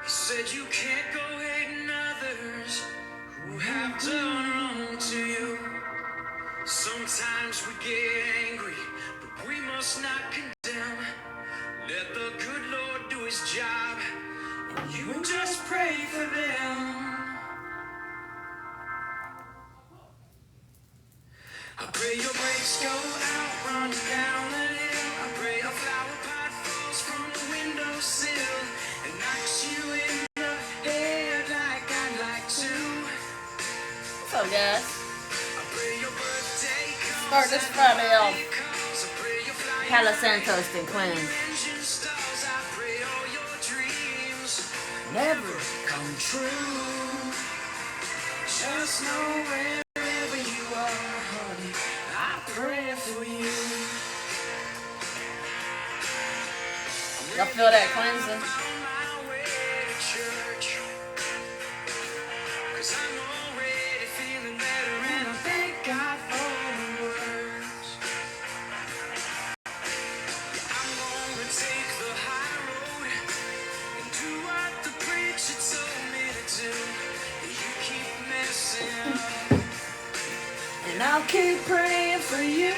He said you can't go hating others who have done wrong to you. Sometimes we get angry, but we must not condemn. Let the good Lord do his job, and you just pray for them. I pray your brakes go out, run down the hill. I pray a flower pot falls from the windowsill and knocks you in the head like I'd like to. What's up, guys? I pray your birthday comes. Start this Friday off. I pray your flying Palo Santos and Queens. engine stalls. I pray all your dreams Never. come true. Just know wherever you are, honey, I pray for you. Y'all feel that cleansing? On my way to church, 'cause I'm already feeling better and I thank God for the words. I'm gonna take the high road and do what the preacher told me to do. You keep messing up, And I'll keep praying for you.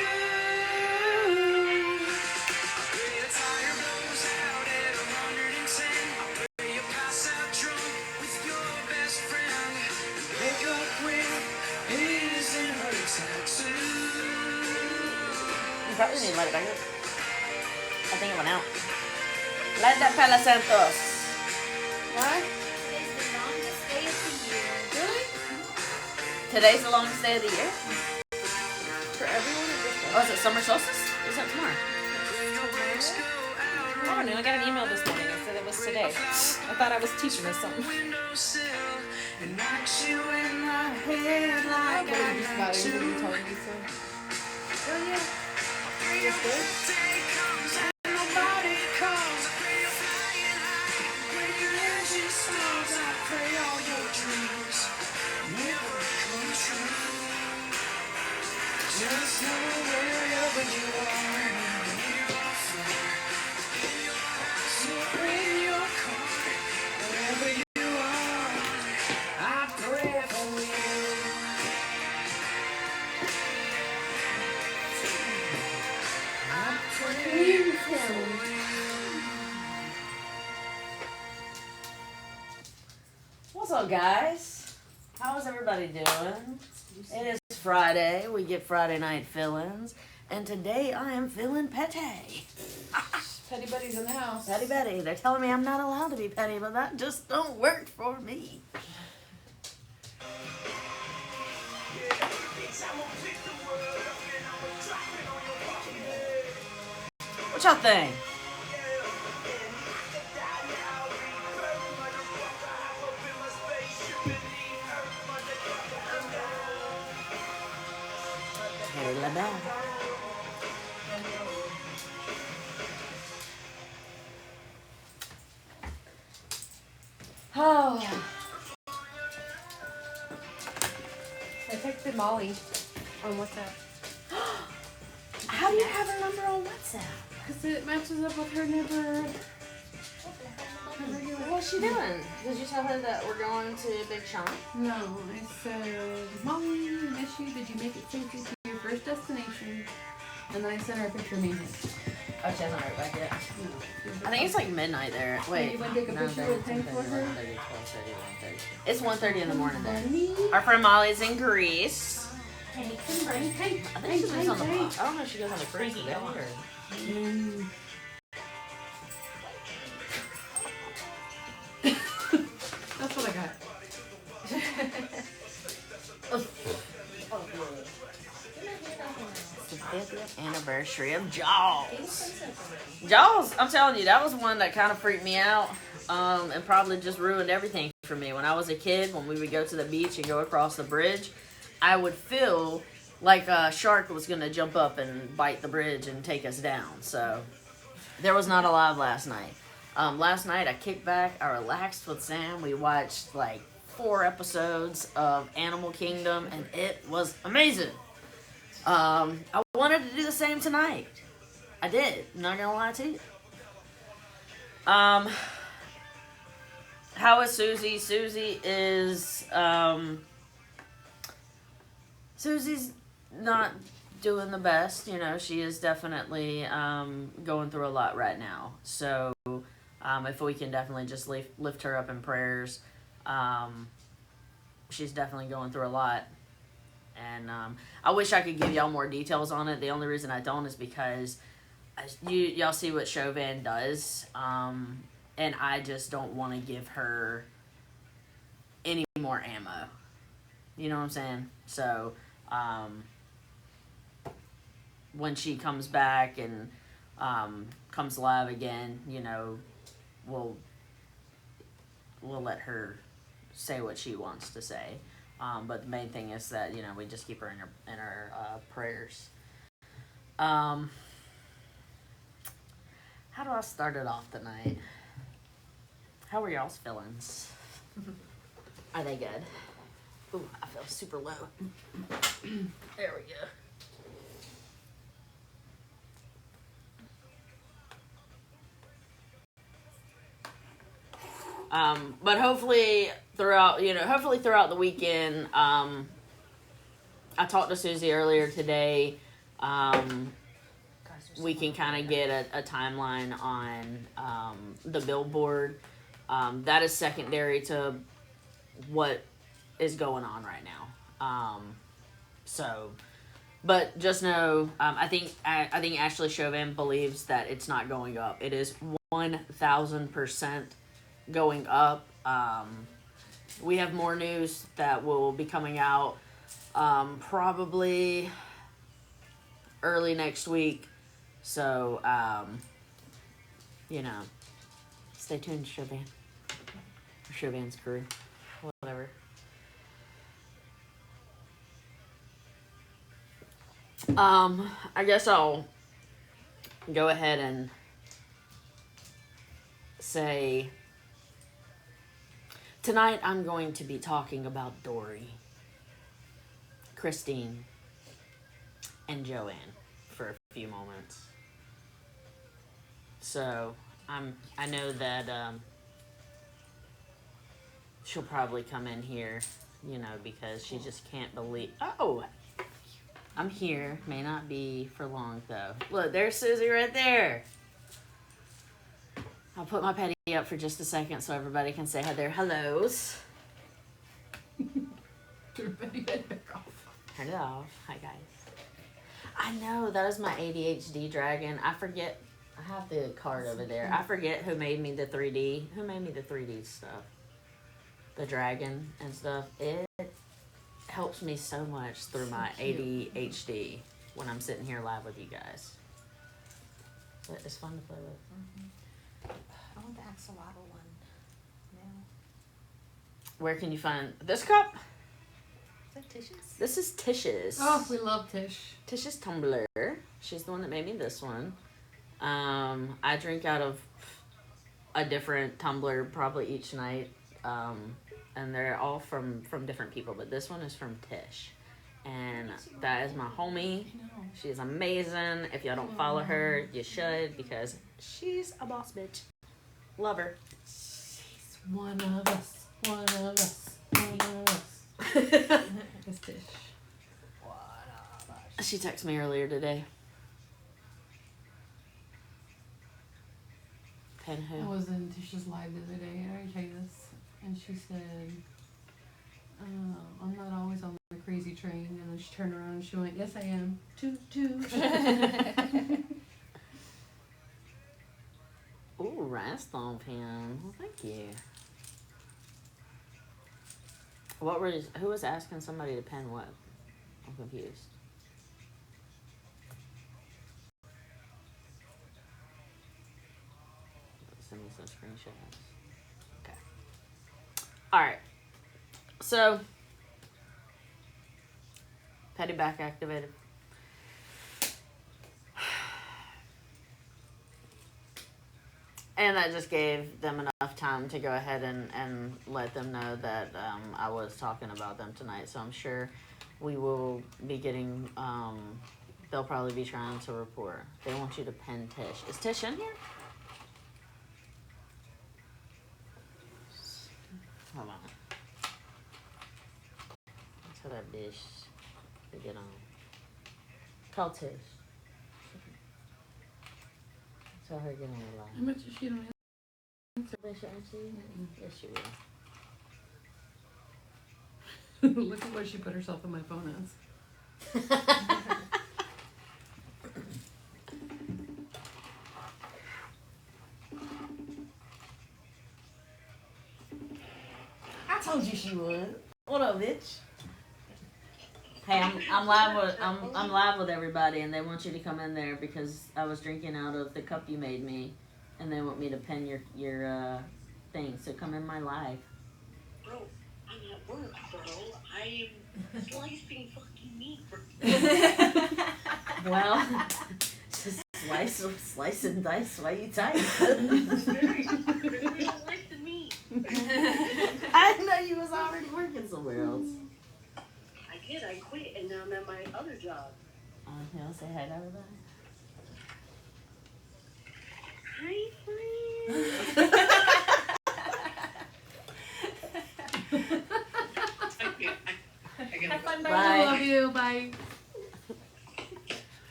pray your tire blows out at 110. I pray you pass out drunk with your best friend. You wake up with his and her tattoo. You probably need to light it back up. I think it went out. Light that Palo Santos. What? Today's the longest day of the year. Really? Today's the longest day of the year? For everyone or just Oh, is it summer solstice? Is that tomorrow? I don't know. I got an email this morning that said it was today. I thought I was teaching us something. Windowsill and knocks you in the head like What are you I about like it? What are you to. telling me, so? Oh yeah. Pray your birthday comes and nobody calls. I pray you're flying high. When your engine stalls, I pray all your dreams never come true. Just know wherever you are, in your floor, in your house or in your car, wherever you are, I pray for you. I pray for you. What's up, guys? How is everybody doing? It is Friday. We get Friday night fill-ins. And today I am feeling petty. Petty Buddies in the house. Petty Betty. They're telling me I'm not allowed to be petty, but that just don't work for me. What y'all think? Hey, la belle. Oh, I texted Molly on WhatsApp. how do you have her number on WhatsApp? Because it matches up with her number. What's she doing? Did you tell her that we're going to Big Sean? No, I said, Molly, I miss you. Did you make it safely to your first destination? And then I sent her a picture of me and him. Oh, she hasn't heard back yet. No. I think it's like midnight there. Wait. You wanna take a picture of time for her? 12:30, 1:30. It's 1:30 in the morning there. Bunny. Our friend Molly's in Greece. Take some Bunny, break. hey, I think she lives on the block. I don't know if she goes on the cruise today or... Mm. That's what I got. It's the 50th anniversary of Jaws. Jaws, I'm telling you, that was one that kind of freaked me out. And probably just ruined everything for me. When I was a kid, when we would go to the beach and go across the bridge, I would feel like a shark was going to jump up and bite the bridge and take us down. So there was not alive last night. Last night I kicked back, I relaxed with Sam. We watched like 4 episodes of Animal Kingdom and it was amazing. I wanted to do the same tonight. I did, I'm not gonna lie to you. How how is Susie? Susie is Susie's not doing the best. You know, she is definitely going through a lot right now. So if we can definitely just lift her up in prayers. She's definitely going through a lot. And I wish I could give y'all more details on it. The only reason I don't is because y'all see what Chauvin does. And I just don't want to give her any more ammo. You know what I'm saying? So, when she comes back and comes live again, you know, we'll let her say what she wants to say. But the main thing is that, you know, we just keep her in our prayers. How do I start it off tonight? How are y'all's feelings? Are they good? Ooh, I feel super low. There we go. But hopefully throughout the weekend, I talked to Susie earlier today. We can kind of get a timeline on the billboard. That is secondary to what is going on right now. But just know, I think Ashley Chauvin believes that it's not going up. It is 1,000% going up. We have more news that will be coming out probably early next week. So, you know, stay tuned, Chauvin. Chauvin's crew. Whatever. I guess I'll go ahead and say tonight I'm going to be talking about Dory, Christine, and Joanne for a few moments. So I know that she'll probably come in here, you know, because she just can't believe. Oh, I'm here. May not be for long though. Look, there's Susie right there. I'll put my petty up for just a second so everybody can say their hellos. Turn it off. Hi guys. I know, that is my ADHD dragon. I forget. I have the card over there. I forget who made me the 3D. Who made me the 3D stuff? The dragon and stuff. It helps me so much through my ADHD when I'm sitting here live with you guys. But it's fun to play with. I want the axolotl one now. Where can you find this cup? Is that Tish's? This is Tish's. Oh, we love Tish. Tish's tumbler. She's the one that made me this one. I drink out of a different tumbler probably each night. And they're all from different people, but this one is from Tish. And that is my homie. She is amazing. If y'all don't follow her, you should, because she's a boss bitch. Love her. She's one of us. One of us. One of us. It's Tish. She texted me earlier today. Pen who? I was in Tish's live the other day. I already tell you this. And she said, I'm not always on the crazy train. And then she turned around and she went, yes, I am. Toot, toot. Ooh, rhinestone pen. Well, thank you. Who was asking somebody to pen what? I'm confused. Send me some screenshots. Okay. Alright. So, petty back activated. And that just gave them enough time to go ahead and let them know that I was talking about them tonight. So I'm sure we will be getting, they'll probably be trying to report. They want you to pin Tish. Is Tish in here? Hold on. Tell that bitch to get on. Call Tish. Tell her to get on the line. How much is she doing? Bitch, aren't she? Yes, she will. Look at what she put herself in my phone as. I told you she would. What up, bitch? Hey, I'm live with everybody, and they want you to come in there because I was drinking out of the cup you made me, and they want me to pin your thing. So come in my live. Bro, I'm at work, bro. I'm slicing fucking meat, bro. Well, just slice and dice while you type. I like the meat. I didn't know you was already working somewhere else. I did. I quit, and now I'm at my other job. You want to say hi to everybody? Hi, friends. Have fun, Bye. I love you. Bye.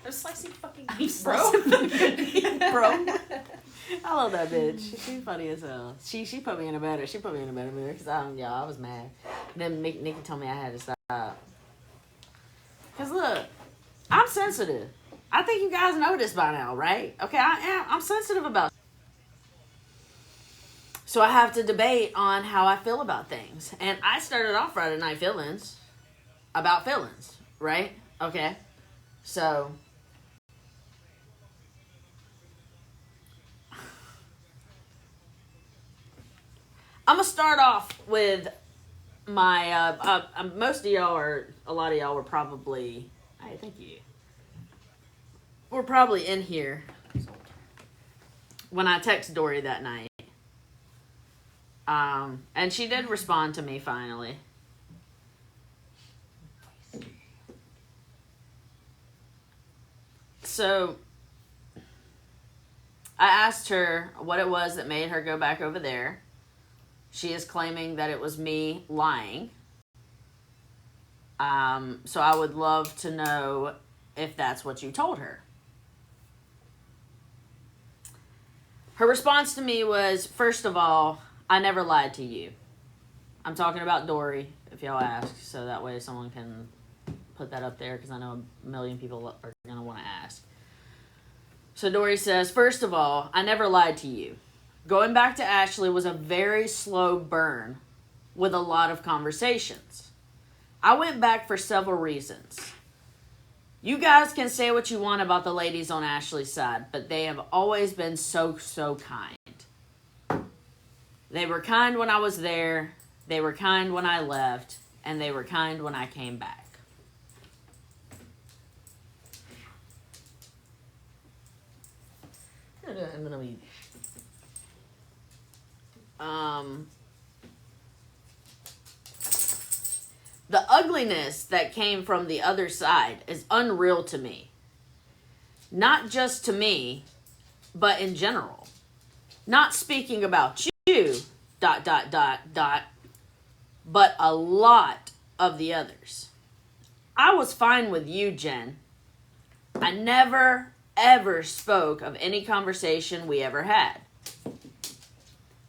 I'm slicing fucking I'm meat, bro. bro. I love that bitch. She's funny as hell. She put me in a better. She put me in a better mood because I was mad. Then Nikki told me I had to stop. Cause look, I'm sensitive. I think you guys know this by now, right? Okay, I'm sensitive about. So I have to debate on how I feel about things, and I started off Friday Night Feelings about feelings, right? Okay, so. I'm gonna start off with my most of y'all are a lot of y'all were probably hey, thank you. We're probably in here when I text Dory that night. And she did respond to me finally. So I asked her what it was that made her go back over there. She is claiming that it was me lying. So I would love to know if that's what you told her. Her response to me was, first of all, I never lied to you. I'm talking about Dory, if y'all ask, so that way someone can put that up there, because I know a million people are going to want to ask. So Dory says, first of all, I never lied to you. Going back to Ashley was a very slow burn with a lot of conversations. I went back for several reasons. You guys can say what you want about the ladies on Ashley's side, but they have always been so kind. They were kind when I was there, they were kind when I left, and they were kind when I came back. I'm gonna be the ugliness that came from the other side is unreal to me. Not just to me, but in general. Not speaking about you, ... but a lot of the others. I was fine with you, Jen. I never, ever spoke of any conversation we ever had.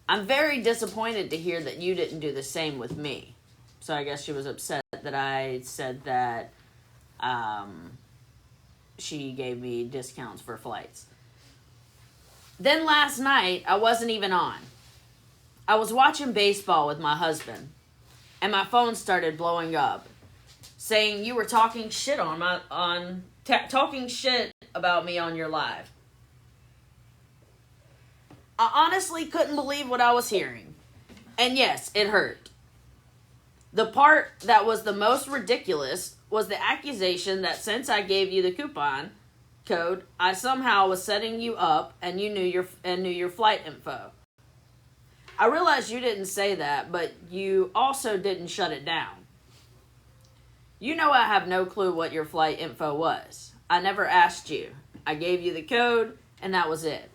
I'm very disappointed to hear that you didn't do the same with me. So I guess she was upset that I said that she gave me discounts for flights. Then last night, I wasn't even on. I was watching baseball with my husband, and my phone started blowing up, saying you were talking shit talking shit about me on your live. I honestly couldn't believe what I was hearing. And yes, it hurt. The part that was the most ridiculous was the accusation that since I gave you the coupon code, I somehow was setting you up and you knew your flight info. I realize you didn't say that, but you also didn't shut it down. You know I have no clue what your flight info was. I never asked you. I gave you the code, and that was it.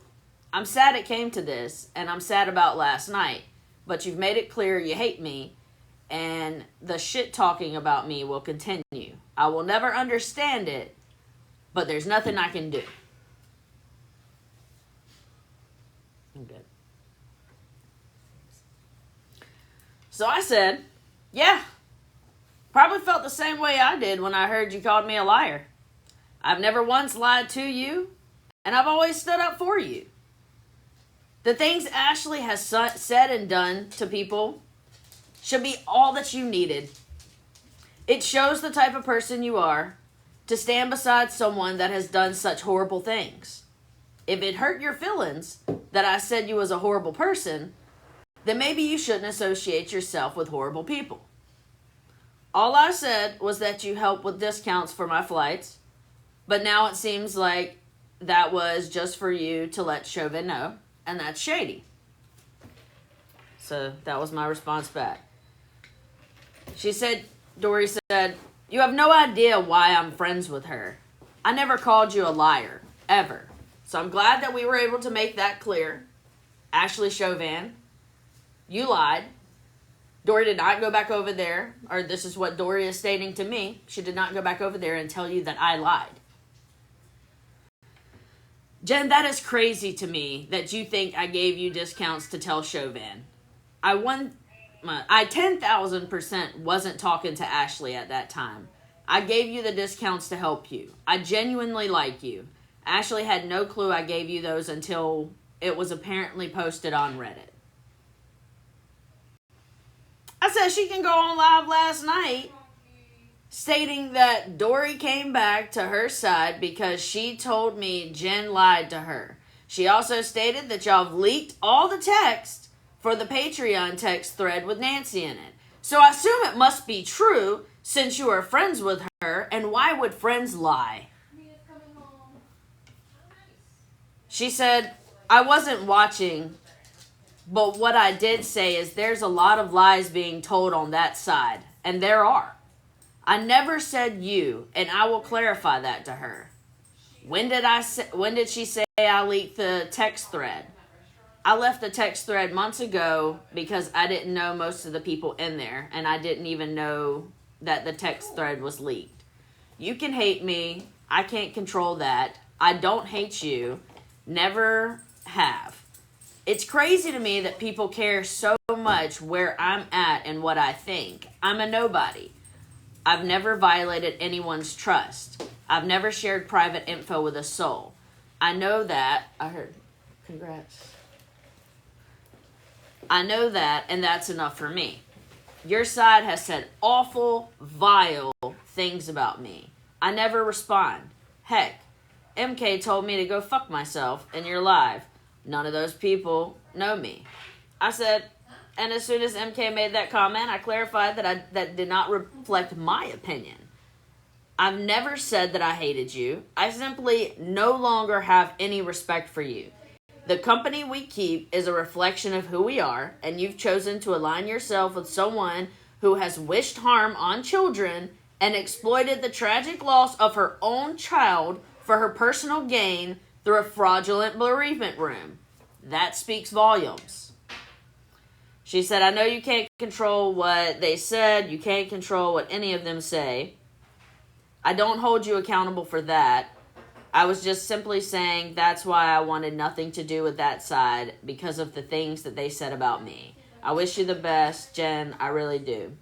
I'm sad it came to this, and I'm sad about last night, but you've made it clear you hate me, and the shit talking about me will continue. I will never understand it, but there's nothing I can do. I'm good. So I said, yeah, probably felt the same way I did when I heard you called me a liar. I've never once lied to you, and I've always stood up for you. The things Ashley has said and done to people should be all that you needed. It shows the type of person you are to stand beside someone that has done such horrible things. If it hurt your feelings that I said you was a horrible person, then maybe you shouldn't associate yourself with horrible people. All I said was that you help with discounts for my flights, but now it seems like that was just for you to let Chauvin know, and that's shady. So that was my response back. Dory said, you have no idea why I'm friends with her. I never called you a liar, ever. So I'm glad that we were able to make that clear. Ashley Chauvin, you lied. Dory did not go back over there, or this is what Dory is stating to me. She did not go back over there and tell you that I lied. Jen, that is crazy to me that you think I gave you discounts to tell Chauvin. I 10,000% wasn't talking to Ashley at that time. I gave you the discounts to help you. I genuinely like you. Ashley had no clue I gave you those until it was apparently posted on Reddit. I said she can go on live last night stating that Dory came back to her side because she told me Jen lied to her. She also stated that y'all have leaked all the text for the Patreon text thread with Nancy in it. So I assume it must be true since you are friends with her, and why would friends lie? She said, I wasn't watching, but what I did say is there's a lot of lies being told on that side, and there are. I never said you, and I will clarify that to her. When did she say I leaked the text thread? I left the text thread months ago because I didn't know most of the people in there, and I didn't even know that the text thread was leaked. You can hate me. I can't control that. I don't hate you. Never have. It's crazy to me that people care so much where I'm at and what I think. I'm a nobody. I've never violated anyone's trust. I've never shared private info with a soul. I know that. I heard. Congrats. I know that, and that's enough for me. Your side has said awful, vile things about me. I never respond. Heck, MK told me to go fuck myself in your live. None of those people know me. I said, and as soon as MK made that comment, I clarified that did not reflect my opinion. I've never said that I hated you. I simply no longer have any respect for you. The company we keep is a reflection of who we are, and you've chosen to align yourself with someone who has wished harm on children and exploited the tragic loss of her own child for her personal gain through a fraudulent bereavement room. That speaks volumes. She said, I know you can't control what they said. You can't control what any of them say. I don't hold you accountable for that. I was just simply saying that's why I wanted nothing to do with that side because of the things that they said about me. I wish you the best, Jen. I really do.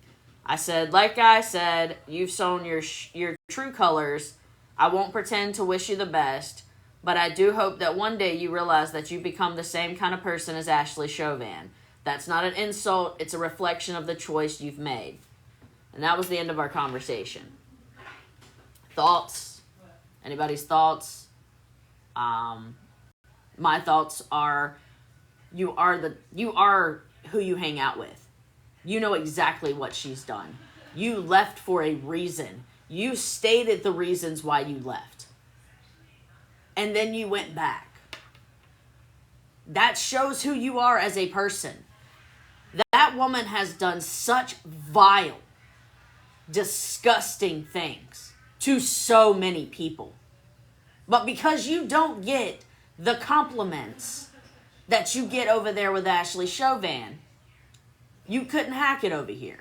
I said, like I said, you've shown your true colors. I won't pretend to wish you the best, but I do hope that one day you realize that you become the same kind of person as Ashley Chauvin. That's not an insult. It's a reflection of the choice you've made. And that was the end of our conversation. Thoughts? Anybody's thoughts? My thoughts are, you are who you hang out with. You know exactly what she's done. You left for a reason. You stated the reasons why you left. And then you went back. That shows who you are as a person. That woman has done such vile, disgusting things to so many people. But because you don't get the compliments that you get over there with Ashley Chauvin, You couldn't hack it over here.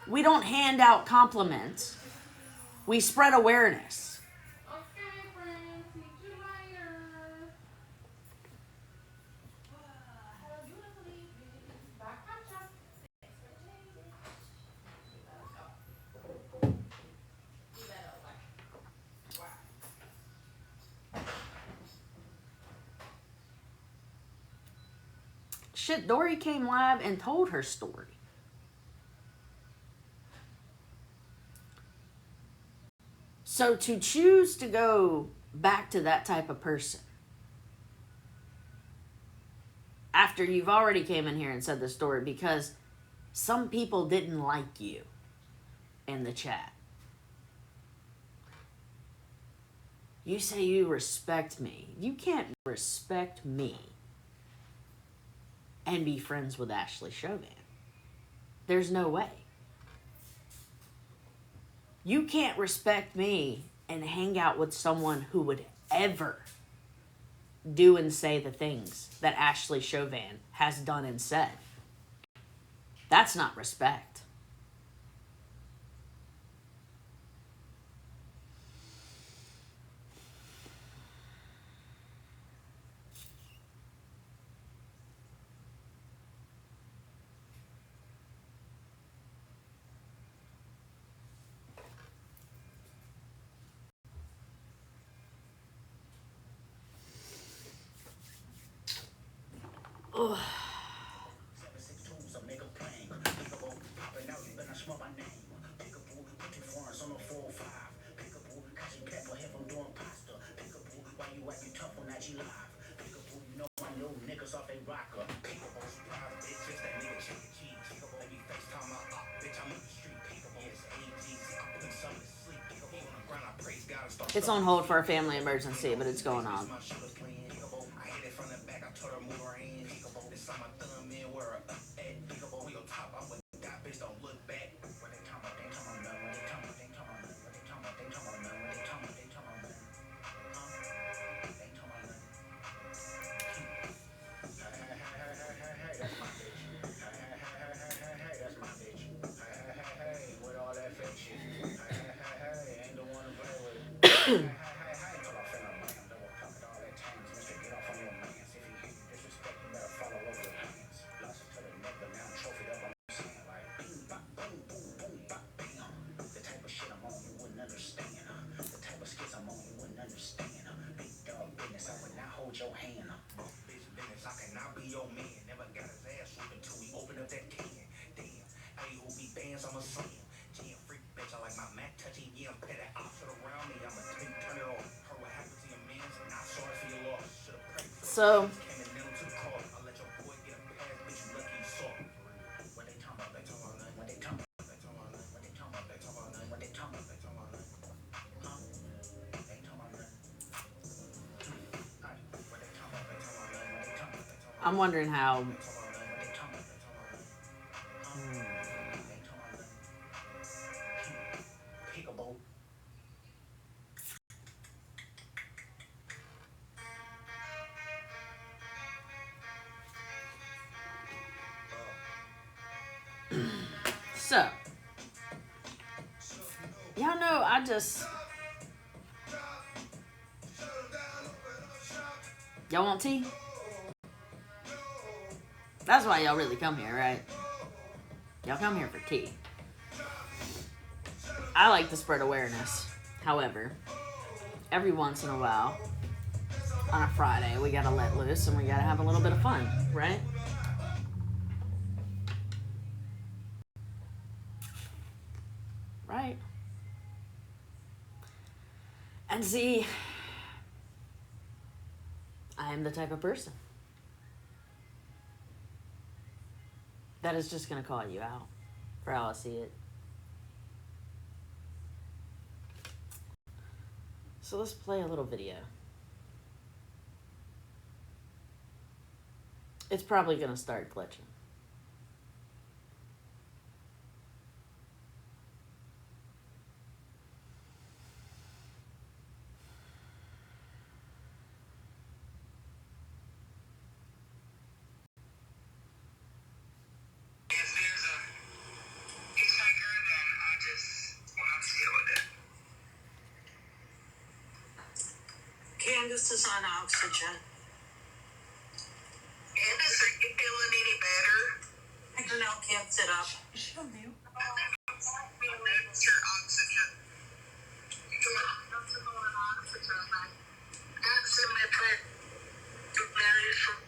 We don't hand out compliments. We spread awareness. Okay, friends. See you later. Bye, Pacha. Shit, Dory came live and told her story. So to choose to go back to that type of person after you've already came in here and said the story, because some people didn't like you in the chat. You say you respect me. You can't respect me and be friends with Ashley Chauvin. There's no way. You can't respect me and hang out with someone who would ever do and say the things that Ashley Chauvin has done and said. That's not respect. Ugh. It's on hold for a family emergency, but it's going on. So I'm wondering how so y'all know y'all want tea? That's why y'all really come here, right? Y'all come here for tea. I like to spread awareness. However, every once in a while, on a Friday, we gotta let loose and we gotta have a little bit of fun, right? Right. And see, I am the type of person that is just gonna call you out for how I see it. So let's play a little video. It's probably gonna start glitching. Candace is on oxygen. Candace, are you feeling any better? I don't know, can't sit up. Is she on mute? That's your oxygen. That's on oxygen. That's in my put varies from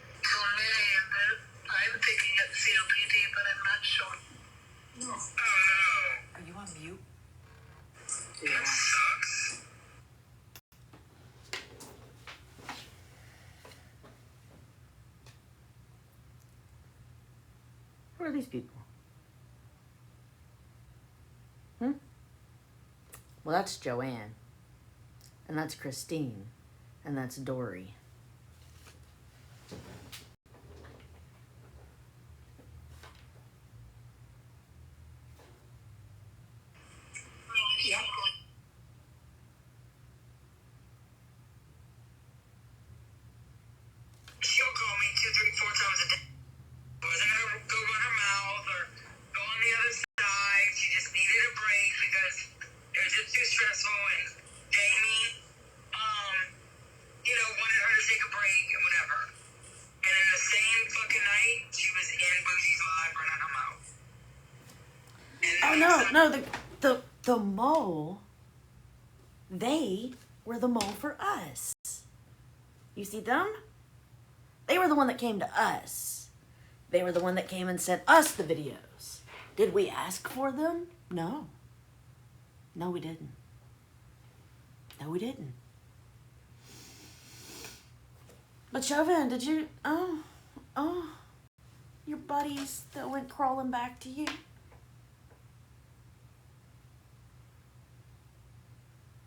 me, and I'm thinking it's COPD, but I'm not sure. No. Oh no. Are you on mute? That sucks. Who are these people? Hmm? Well, that's Joanne. And that's Christine. And that's Dory. Yeah. She'll call me 2, 3, 4 times a day. I wasn't gonna go run her mouth or go on the other side. She just needed a break because it was just too stressful. And Jamie, wanted her to take a break and whatever. And in the same fucking night, she was in Bougie's live running her mouth. Oh no, the mole. They were the mole for us. You see them? They were the one that came to us. They were the one that came and sent us the videos. Did we ask for them? No. No, we didn't. No, we didn't. But Chauvin, did you... Oh. Your buddies that went crawling back to you?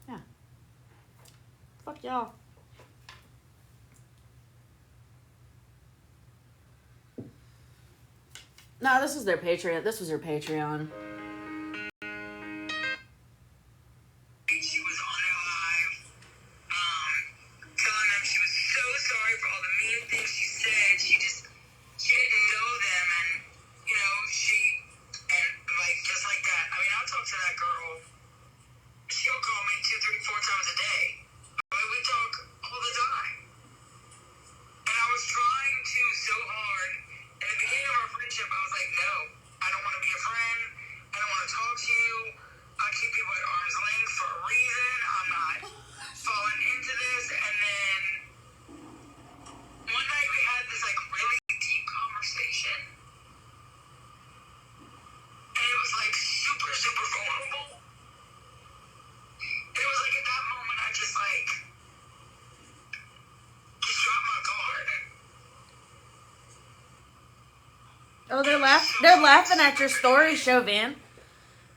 Yeah. Fuck y'all. No, this is their Patreon. This was their Patreon. She was on her live, telling them she was so sorry for all the mean things she said. She didn't know them, and just like that. I mean, I'll talk to that girl. She'll call me 2, 3, 4 times a day. But we talk all the time. And I was trying to so hard. In the beginning of our friendship, I was like, no, I don't want to be a friend. I don't want to talk to you. I keep people at arm's length for a reason. I'm not falling into this. And then one night we had this really deep conversation. And it was super, super vulnerable. And it was at that moment I just dropped my guard. Oh, they're laughing at your story, Chauvin.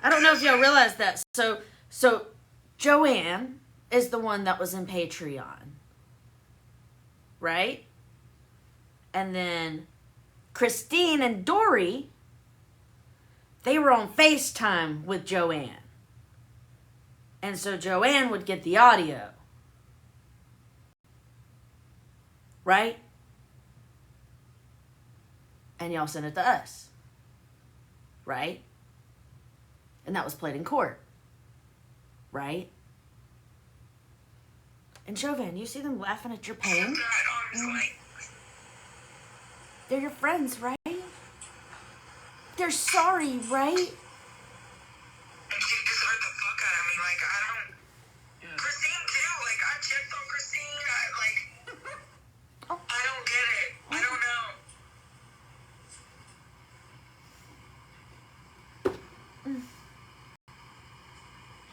I don't know if y'all realize that. So Joanne is the one that was in Patreon. Right? And then Christine and Dory, they were on FaceTime with Joanne. And so Joanne would get the audio. Right? And y'all sent it to us. Right? And that was played in court. Right? And Chauvin, you see them laughing at your pain? They're your friends, right? They're sorry, right? And she just hurt the fuck out of me. I don't... Christine, too. I checked on Christine. I don't get it. I don't know.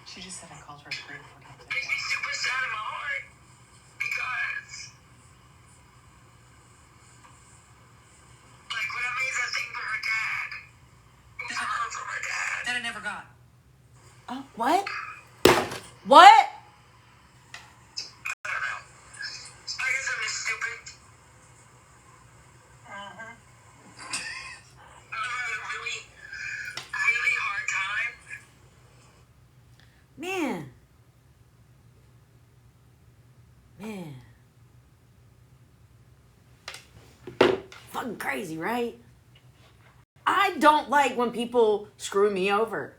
She just said I called her 3 or 4 times. It makes me super sad in my heart. Because... when I made that thing for her dad. It was her from her dad. That I never got. Oh, what? What? I don't know. I guess I'm just stupid. I'm having a really, really hard time. Man. Fucking crazy, right? I don't like when people screw me over.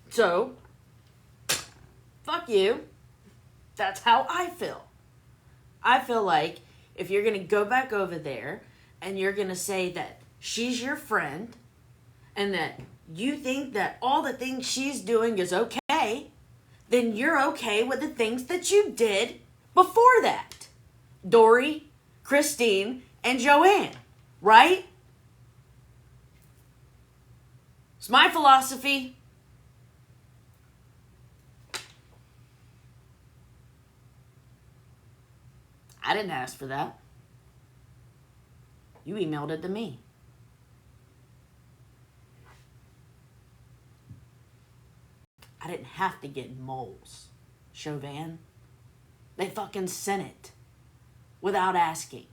So, fuck you. That's how I feel. I feel like if you're going to go back over there and you're going to say that she's your friend and that you think that all the things she's doing is okay, then you're okay with the things that you did before that. Dory, Christine, and Joanne, right? It's my philosophy. I didn't ask for that. You emailed it to me. I didn't have to get moles, Chauvin. They fucking sent it without asking.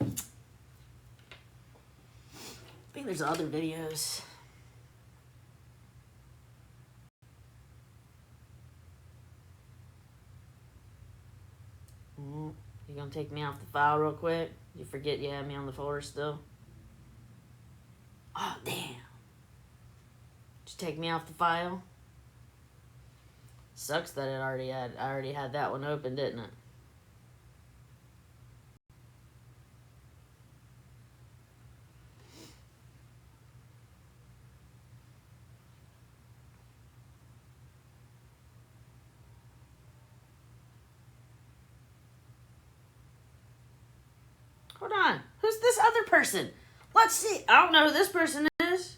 I think there's other videos. You gonna take me off the file real quick? You forget you had me on the folder still? Oh, damn. Just take me off the file? Sucks that I already had that one open, didn't it? Hold on. Who's this other person? Let's see. I don't know who this person is.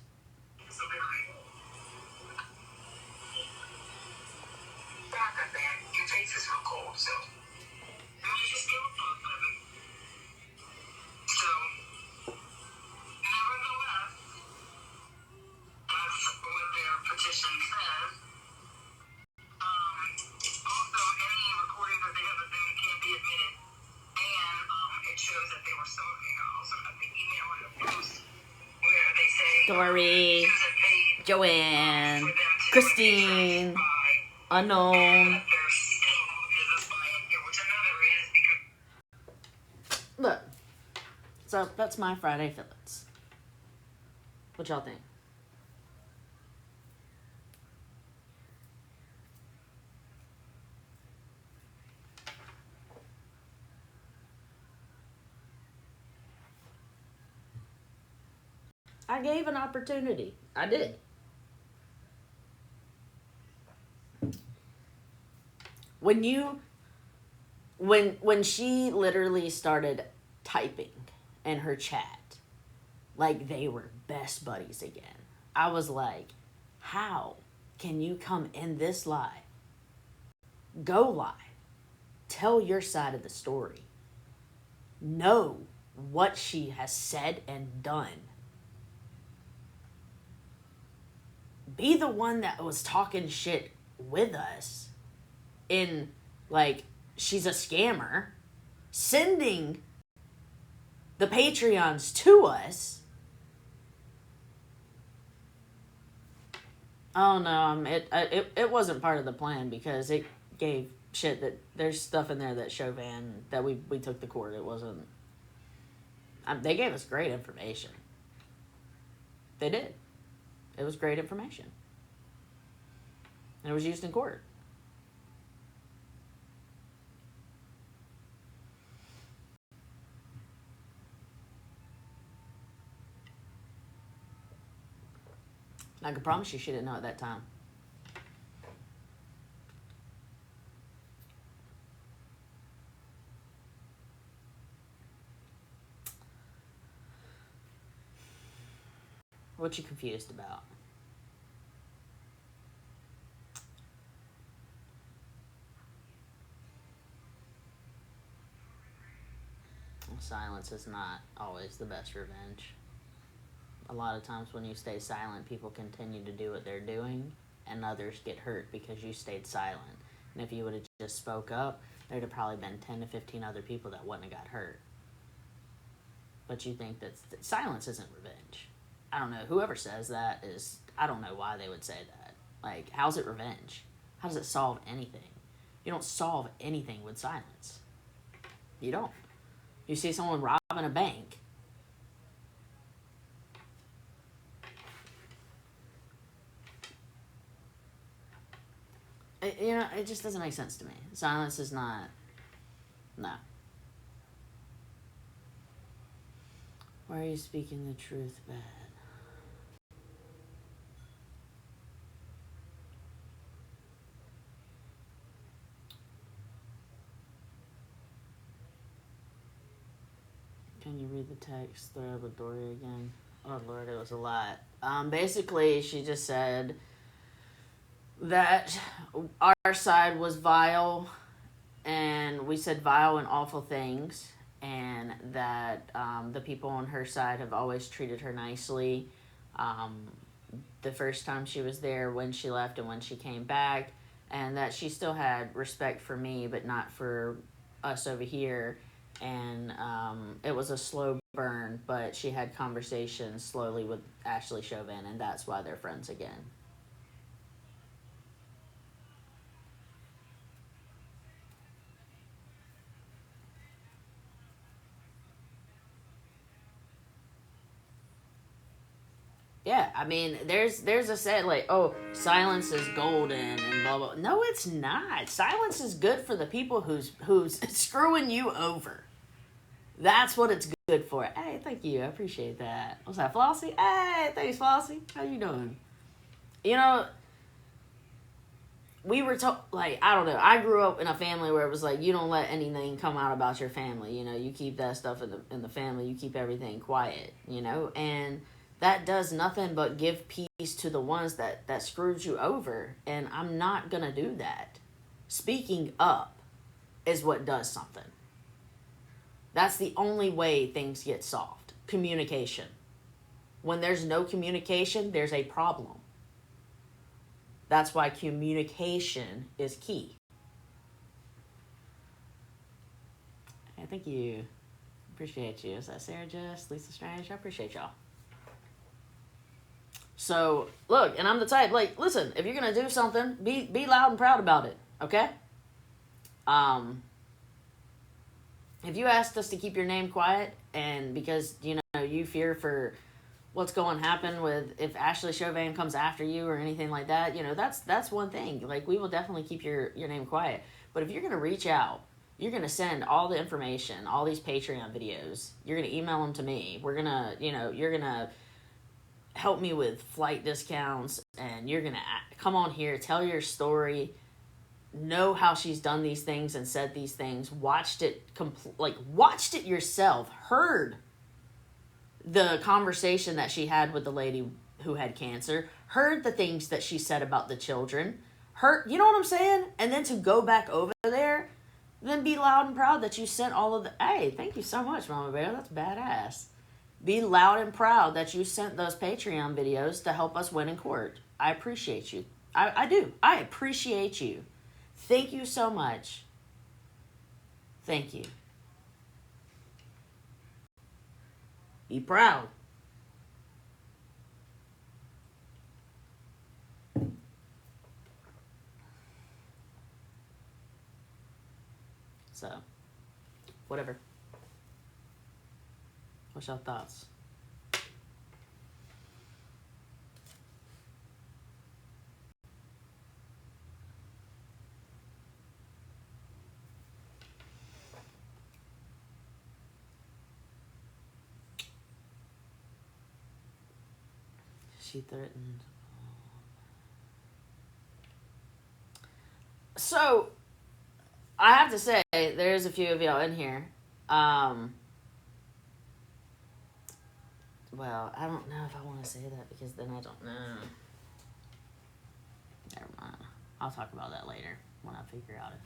Your face is real cold, so. So, nevertheless, that's what their petition says. Also, any recordings that they have of them can't be admitted. And it shows that they were smoking. I also have the email and the post where they say Dory, Joanne, Christine, unknown. Look, so that's my Friday fillets. What y'all think? I gave an opportunity. I did. When she literally started typing in her chat like they were best buddies again, I was like, how can you come in this live, go live, tell your side of the story, know what she has said and done, be the one that was talking shit with us in, like, she's a scammer, sending the Patreons to us. Oh no, it wasn't part of the plan because it gave shit that there's stuff in there that Chauvin that we took to court. It wasn't. They gave us great information. They did. It was great information. And it was used in court. I can promise you she didn't know at that time. What you confused about? Silence is not always the best revenge. A lot of times when you stay silent, people continue to do what they're doing, and others get hurt because you stayed silent. And if you would have just spoke up, there'd have probably been 10 to 15 other people that wouldn't have got hurt. But you think that silence isn't revenge. I don't know. Whoever says that is, I don't know why they would say that. Like, how's it revenge? How does it solve anything? You don't solve anything with silence. You don't. You see someone robbing a bank. it just doesn't make sense to me. Silence is not. No. Why are you speaking the truth bad? Can you read the text thread with Dory again? Oh Lord, it was a lot. Basically, she just said that our side was vile, and we said vile and awful things, and that the people on her side have always treated her nicely. The first time she was there, when she left, and when she came back, and that she still had respect for me, but not for us over here. And it was a slow burn, but she had conversations slowly with Ashley Chauvin, and that's why they're friends again. Yeah, I mean, there's a set like, oh, silence is golden and blah blah. No, it's not. Silence is good for the people who's screwing you over. That's what it's good for. Hey, thank you. I appreciate that. What's that, Flossie? Hey, thanks, Flossie. How you doing? You know, we were told, like, I don't know. I grew up in a family where it was like, you don't let anything come out about your family. You know, you keep that stuff in the family. You keep everything quiet, you know? And that does nothing but give peace to the ones that screwed you over. And I'm not going to do that. Speaking up is what does something. That's the only way things get solved. Communication. When there's no communication, there's a problem. That's why communication is key. Hey, thank you. Appreciate you. Is that Sarah Jess, Lisa Strange? I appreciate y'all. So, look, and I'm the type, like, listen, if you're going to do something, be loud and proud about it, okay? If you asked us to keep your name quiet, and because, you know, you fear for what's going to happen with if Ashley Chauvin comes after you or anything like that, you know, that's one thing. Like, we will definitely keep your name quiet. But if you're going to reach out, you're going to send all the information, all these Patreon videos, you're going to email them to me. We're going to, you know, you're going to help me with flight discounts, and you're going to come on here, tell your story, know how she's done these things and said these things, watched it yourself, heard the conversation that she had with the lady who had cancer, heard the things that she said about the children, heard, you know what I'm saying? And then to go back over there, then be loud and proud that you sent all of the, hey, thank you so much, Mama Bear, that's badass. Be loud and proud that you sent those Patreon videos to help us win in court. I appreciate you. I do. I appreciate you. Thank you so much. Thank you. Be proud. So, whatever. What's your thoughts? She threatened. So, I have to say, there's a few of y'all in here. Well, I don't know if I want to say that because then I don't know. Never mind. I'll talk about that later when I figure out if...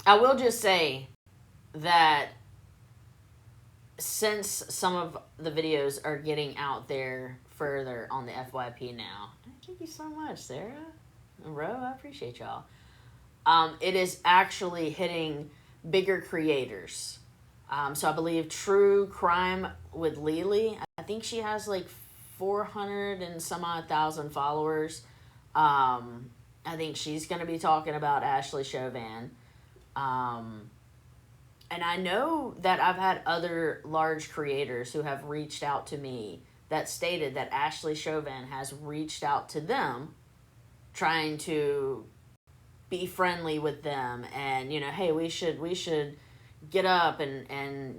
I will just say that since some of the videos are getting out there further on the FYP now, thank you so much, Sarah and Ro, I appreciate y'all. It is actually hitting bigger creators. So I believe True Crime with Lily, I think she has like 400 and some odd thousand followers. I think she's going to be talking about Ashley Chauvin. And I know that I've had other large creators who have reached out to me that stated that Ashley Chauvin has reached out to them, trying to be friendly with them, and hey, we should get up and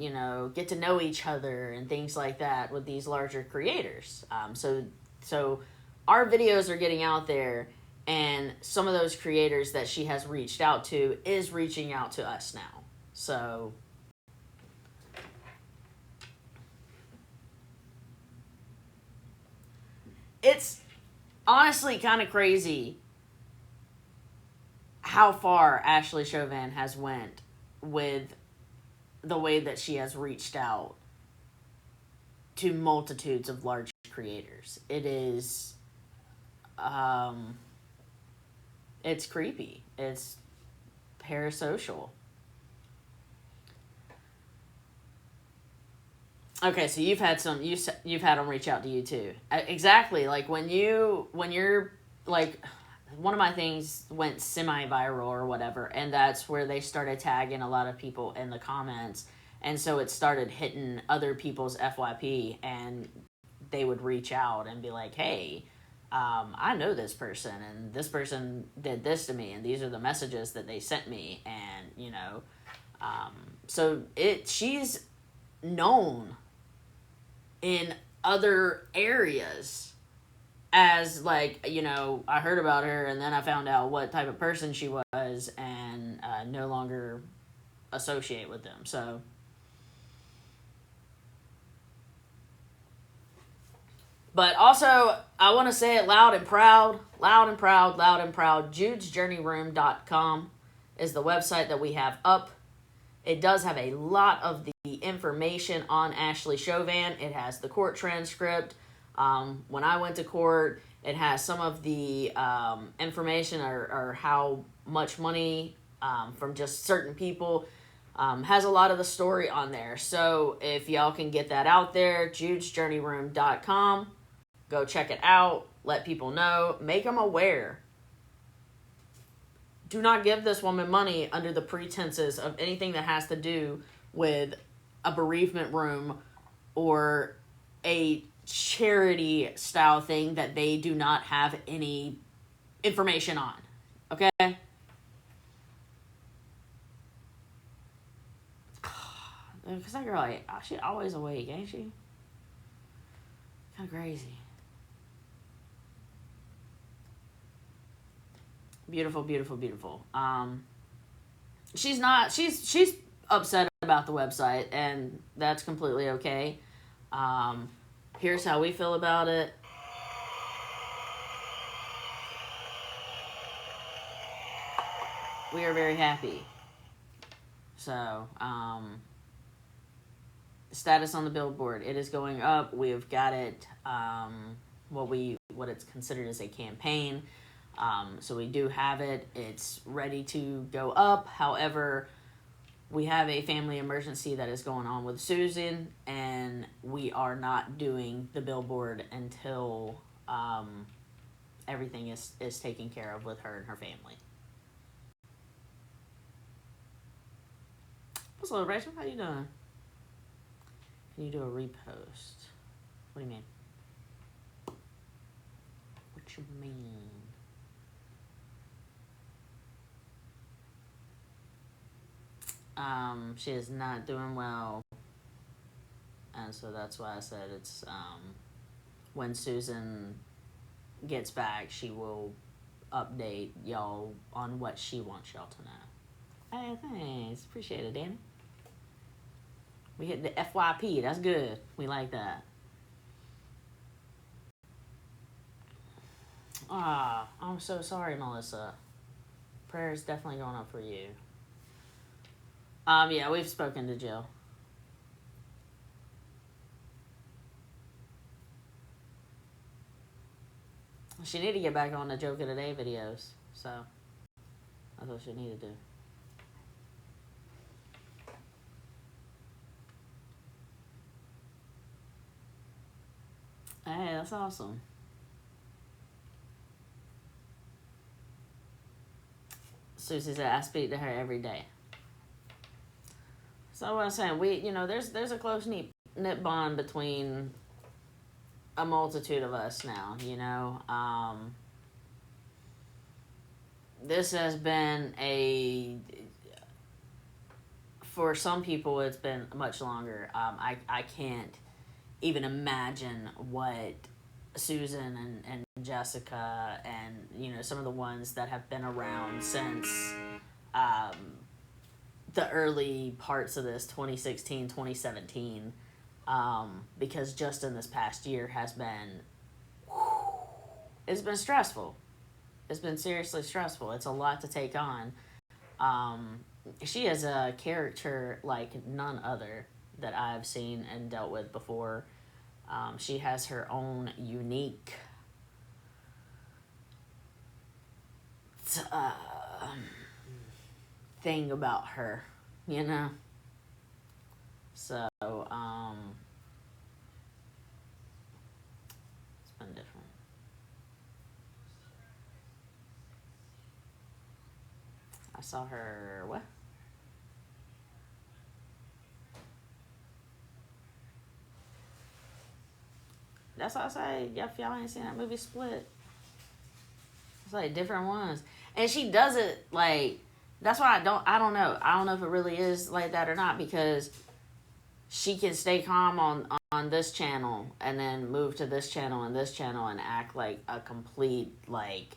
get to know each other and things like that with these larger creators. So our videos are getting out there, and some of those creators that she has reached out to is reaching out to us now. So it's honestly kind of crazy how far Ashley Chauvin has went with the way that she has reached out to multitudes of large creators. It is, it's creepy. It's parasocial. Okay, so you've had them reach out to you too. Exactly, like when you're like, one of my things went semi-viral or whatever, and that's where they started tagging a lot of people in the comments, and so it started hitting other people's FYP, and they would reach out and be like, hey, I know this person, and this person did this to me, and these are the messages that they sent me, and so she's known in other areas as, like, I heard about her, and then I found out what type of person she was, and no longer associate with them. So but also, I want to say it loud and proud, JudesJourneyRoom.com is the website that we have up. It does have a lot of the information on Ashley Chauvin. It has the court transcript. When I went to court, it has some of the information or how much money from just certain people. Has a lot of the story on there. So if y'all can get that out there, JudesJourneyRoom.com. Go check it out. Let people know. Make them aware. Do not give this woman money under the pretenses of anything that has to do with a bereavement room or a charity style thing that they do not have any information on. Okay? Because that girl, she always awake, ain't she? Kind of crazy. Beautiful, beautiful, beautiful. She's upset about the website, and that's completely okay. Here's how we feel about it. We are very happy. So, status on the billboard. It is going up. We've got it, what it's considered as a campaign. So we do have it. It's ready to go up. However, we have a family emergency that is going on with Susan, and we are not doing the billboard until everything is taken care of with her and her family. What's up, Rachel? How you doing? Can you do a repost? What do you mean? What you mean? She is not doing well, and so that's why I said it's, when Susan gets back, she will update y'all on what she wants y'all to know. Hey, thanks. Appreciate it, Danny. We hit the FYP. That's good. We like that. I'm so sorry, Melissa. Prayer's definitely going up for you. Yeah, we've spoken to Jill. She need to get back on the Joke of the Day videos, so that's what she need to do. Hey, that's awesome. Susie said, I speak to her every day. So what I'm saying, there's a close knit bond between a multitude of us now, you know. This has been for some people, it's been much longer. I can't even imagine what Susan and Jessica and, you know, some of the ones that have been around since the early parts of this, 2016, 2017, because just in this past year has been, it's been stressful. It's been seriously stressful. It's a lot to take on. She is a character like none other that I've seen and dealt with before. She has her own unique thing about her, you know? So, it's been different. I saw her, what? That's what I say. If y'all ain't seen that movie Split, it's like different ones. And she does it like, that's why I don't know. I don't know if it really is like that or not, because she can stay calm on this channel and then move to this channel and this channel and act like a complete, like,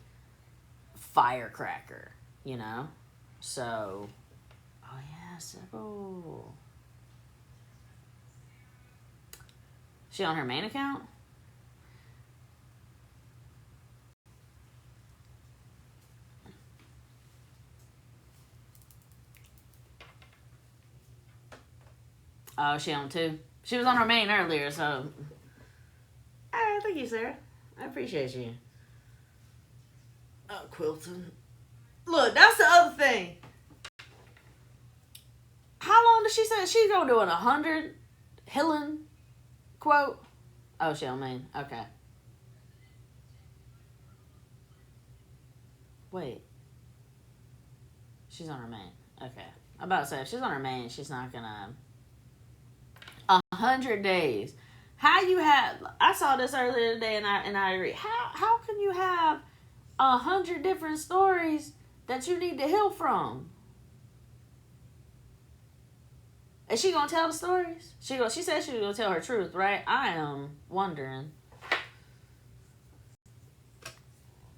firecracker, you know? So, oh yeah, Sybil. She on her main account? Oh, she on two? She was on her main earlier, so. Alright, thank you, Sarah. I appreciate you. Oh, Quilton. Look, that's the other thing. How long did she say she's gonna do? 100 Hillen quote? Oh, she on main. Okay. Wait. She's on her main. Okay. I'm about to say, if she's on her main, she's not gonna. 100 days. How you have? I saw this earlier today, and I agree. How can you have 100 different stories that you need to heal from? Is she gonna tell the stories? She said she was gonna tell her truth, right? I am wondering.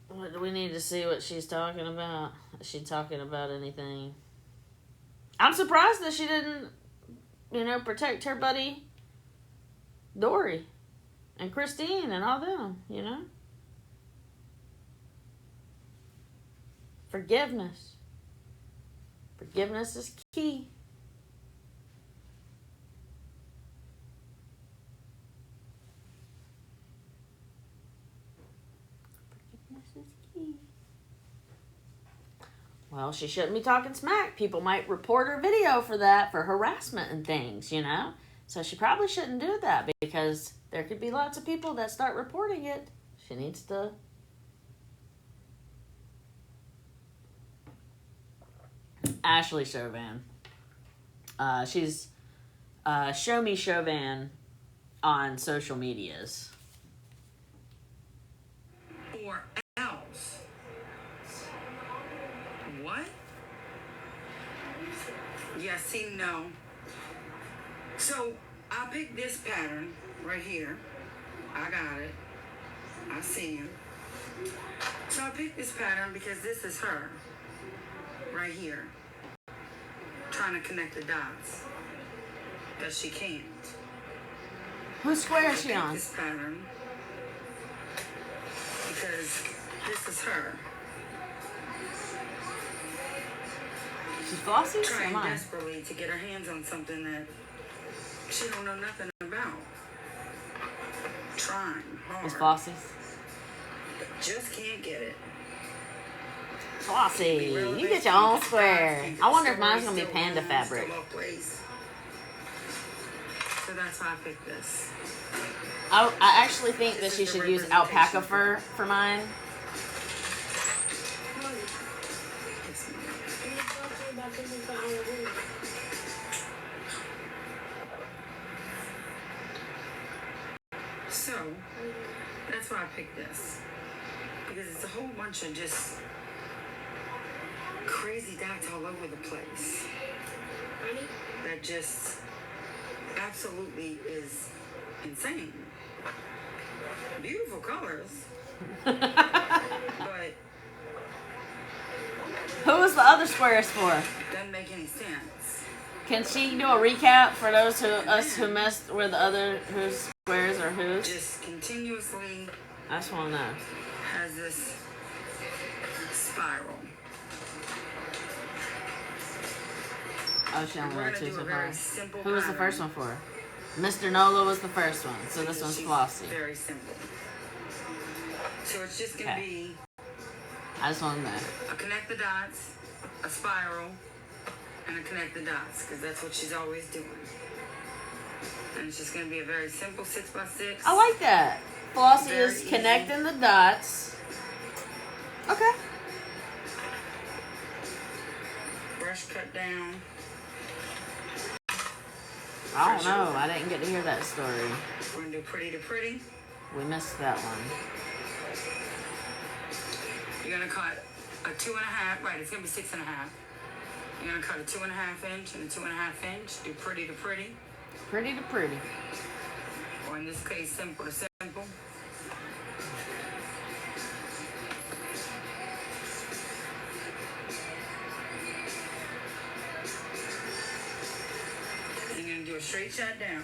What do we need to see what she's talking about? Is she talking about anything? I'm surprised that she didn't, you know, protect her buddy Dory and Christine and all them, you know? Forgiveness. Forgiveness is key. Forgiveness is key. Well, she shouldn't be talking smack. People might report her video for that, for harassment and things, you know? So she probably shouldn't do that, because there could be lots of people that start reporting it. She needs to. Ashley Chauvin. She's Show Me Chauvin on social medias. Or else. What? Yeah, see, no. So, I picked this pattern right here. I got it. I see him. So I picked this pattern because this is her. Right here. Trying to connect the dots. But she can't. Whose square is she I picked on? this pattern because this is her. She's Flossie? Trying Come on. desperately to get her hands on something that she don't know nothing about. Trying hard. It's Flossie. But just can't get it. Flossie, you get your own square. I wonder if mine's gonna be panda fabric. So that's why I picked this. I actually think that she should use alpaca fur for mine. So, that's why I picked this. Because it's a whole bunch of just crazy dots all over the place. That just absolutely is insane. Beautiful colors. But Who was the other squares for? doesn't make any sense. Can she do a recap for those who missed where the other whose squares are whose? Just continuously I just want to know. has this spiral. Oh, she only We're got gonna two do so a far. very simple Who was the pattern. first one for? Mr. Nola was the first one, so this one's She's Flossie. Very simple. So it's just gonna Okay. be I just want to know. a connect the dots, a spiral, and a connect the dots, because that's what she's always doing. And it's just gonna be a very simple 6x6. I like that. Flossie Very is easy. connecting the dots. Okay. Brush cut down. I don't know. I didn't get to hear that story. We're gonna do pretty to pretty. We missed that one. You're gonna cut a 2.5. Right, it's gonna be 6.5. You're gonna cut a 2.5 inch and a 2.5 inch. Do pretty to pretty, Pretty to pretty. or in this case, simple to simple. And you're gonna do a straight shot down.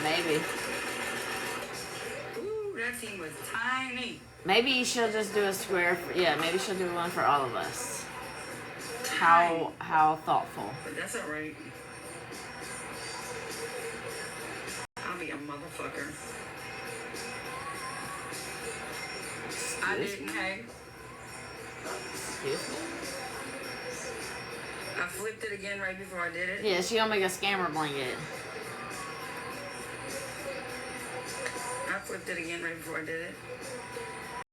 Maybe. Ooh, that team was tiny. Maybe she'll just do a square. Yeah, maybe she'll do one for all of us. How thoughtful. But that's alright. I'll be a motherfucker. I didn't, hey. Excuse me? I flipped it again right before I did it. Yeah, she gonna make a scammer blanket. I flipped it again right before I did it.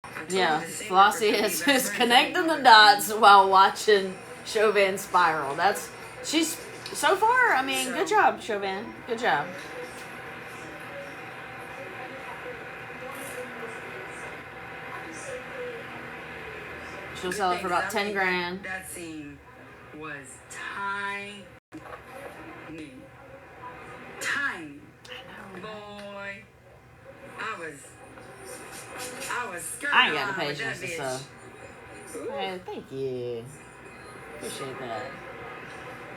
I told Yeah, you the same Flossie record is to be best friends connecting the anymore. dots while watching Chauvin spiral. She's so far. I mean, good job, Chauvin. Good job. She'll Good sell it thing for is about I 10 made grand. That scene was tiny. Tiny. Boy. I was skirting I ain't got the around with patience that to bitch. sew. Hey, thank you. Appreciate that.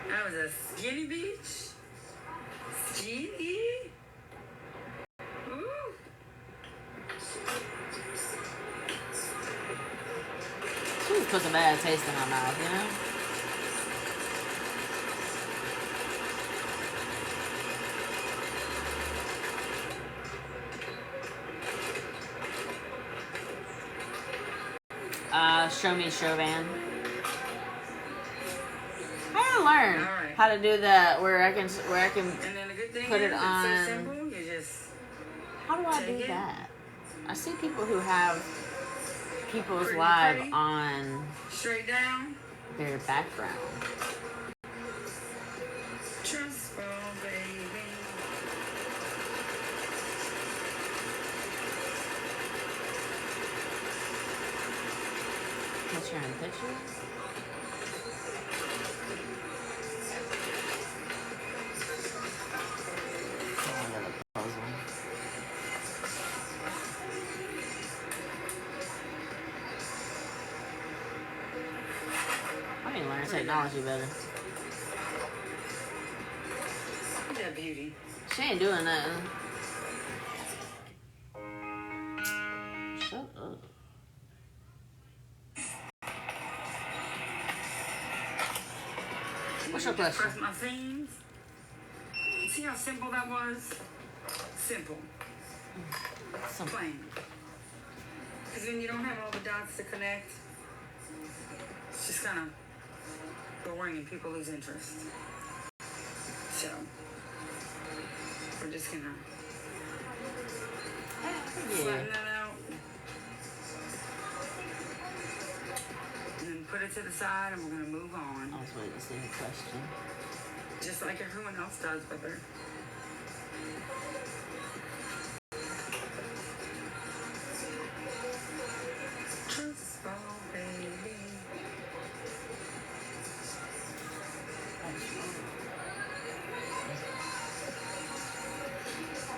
That was a skinny bitch. Skinny. Ooh. She just puts a bad taste in my mouth, you know? Show me Chauvin. I gotta learn Alright. how to do that where I can And then the good thing Put is, it it's on- so simple. You just how do I Take do it. that? I see people who have people's Pretty, live pretty. on straight down. their background. Trust fall, baby. What's your own picture? Oh, I got a puzzle. I need to learn technology better. Look at that beauty. She ain't doing nothing. Shut up. What's your question? Press my seams. See how simple that was? Simple. Some Plain. Because when you don't have all the dots to connect, it's just kind of boring and people lose interest. So, we're just gonna yeah. flatten that out. put it to the side and we're gonna move on. I was waiting to see the question. Just like everyone else does with her. Just fall, baby.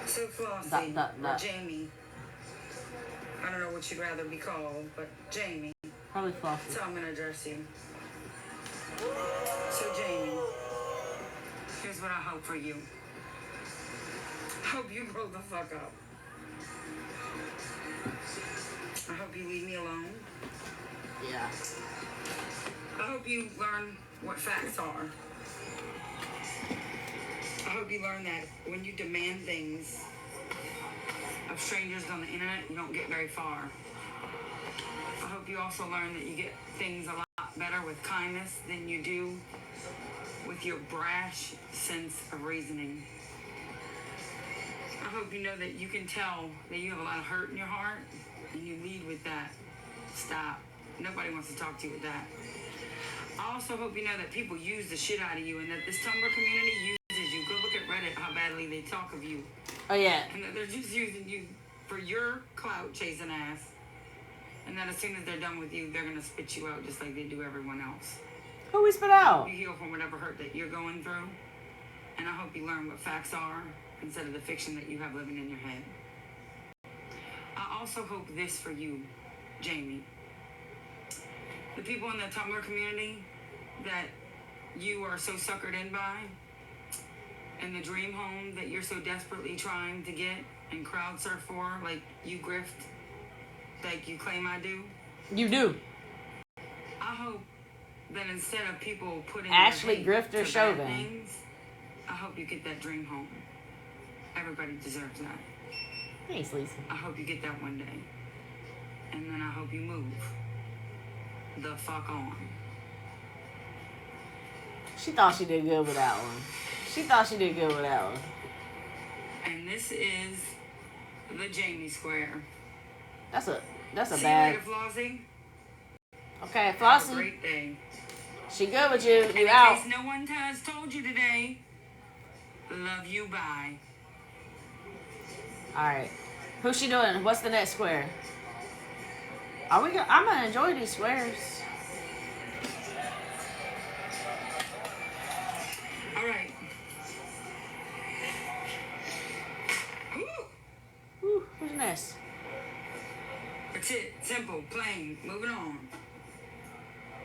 So Flossie, or Jamie. I don't know what you'd rather be called, but Jamie. Probably Flossie. So I'm gonna address you. So Jamie, here's what I hope for you. I hope you grow the fuck up. I hope you leave me alone. Yeah. I hope you learn what facts are. I hope you learn that when you demand things of strangers on the internet, you don't get very far. I hope you also learn that you get things a lot better with kindness than you do with your brash sense of reasoning. I hope you know that you can tell that you have a lot of hurt in your heart and you lead with that. Stop. Nobody wants to talk to you with that. I also hope you know that people use the shit out of you and that this Tumblr community uses you. Go look at Reddit, how badly they talk of you. Oh, yeah. And that they're just using you for your clout chasing ass. And that as soon as they're done with you, they're going to spit you out just like they do everyone else. Who we spit out? You heal from whatever hurt that you're going through. And I hope you learn what facts are instead of the fiction that you have living in your head. I also hope this for you, Jamie. The people in the Tumblr community that you are so suckered in by, and the dream home that you're so desperately trying to get and crowd surf for, like you grift, like you claim I do. You do. I hope that instead of people putting Ashley their Grifter hate to Chauvin. bad things, I hope you get that dream home. Everybody deserves that. Thanks, Lisa. I hope you get that one day. And then I hope you move the fuck on. She thought she did good with that one. She thought she did good with that one. And this is the Jamie Square. That's a See bad. you later, Flossie. Okay, Have a Flossie. great day. She good with you. And You in out. case no one has told you today, love you, bye. All right. Who's she doing? What's the next square? Are we? I'm gonna enjoy these squares. All right. Whew, who's next? That's it. Simple, plain. Moving on.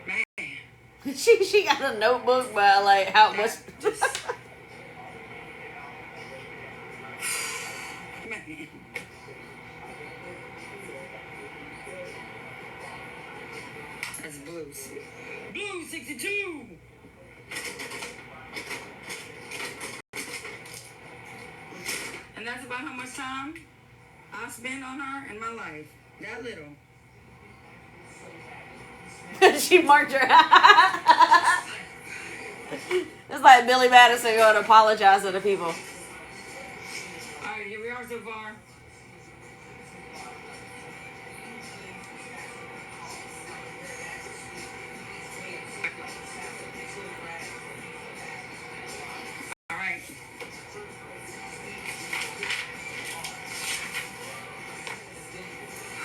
Man. she got a notebook by like how much. Just... Man. That's blues. Blue 62! And that's about how much time I spend on her in my life. That little. She marked her. It's like Billy Madison going to apologize to the people. Alright, here we are so far. Alright.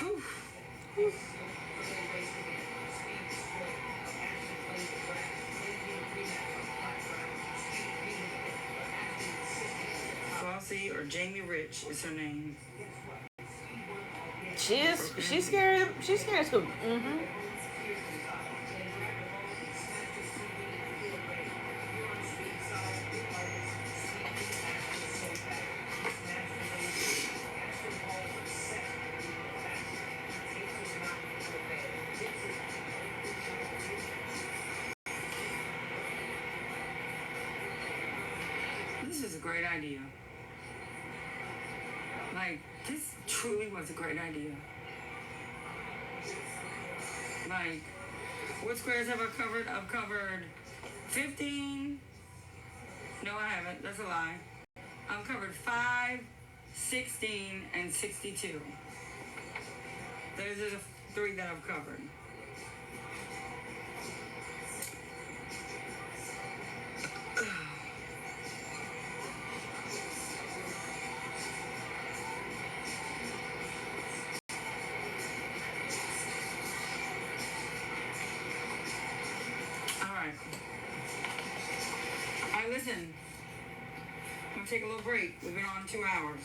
Whew. Flossie or Jamie Rich is her name. She's scared. She's scared too. Mm-hmm. This is a great idea. Like, this truly was a great idea. Like, what squares have I covered? I've covered 15. No, I haven't. That's a lie. I've covered 5, 16, and 62. Those are the 3 that I've covered. I'm gonna take a little break. We've been on 2 hours.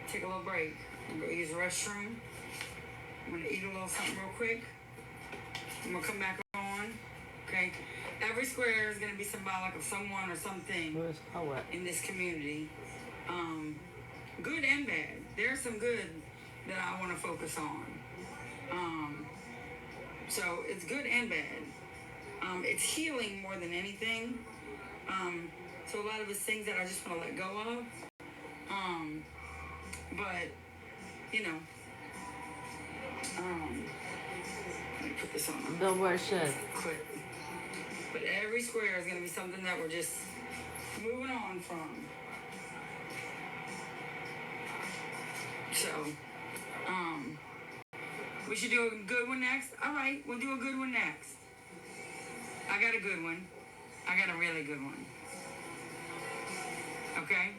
Take a little break. I'm gonna go use the restroom. I'm gonna eat a little something real quick. I'm gonna come back on. Okay. Every square is gonna be symbolic of someone or something in this community. Good and bad. There's some good that I want to focus on. So it's good and bad. It's healing more than anything. So a lot of it's things that I just want to let go of. But, you know, let me put this on. Don't wear shit. Quick. But every square is going to be something that we're just moving on from. So, we should do a good one next. All right, we'll do a good one next. I got a good one. I got a really good one. Okay?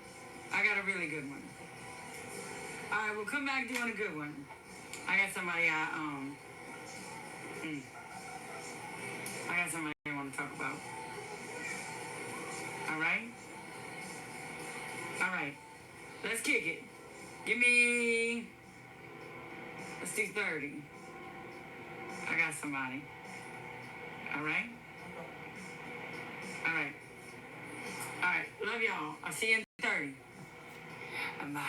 I got a really good one. All right, we'll come back doing a good one. I got somebody I got somebody I want to talk about. All right? All right. Let's kick it. Give me... Let's do 30. I got somebody. All right? All right. All right. Love y'all. I'll see you in 30. Bye.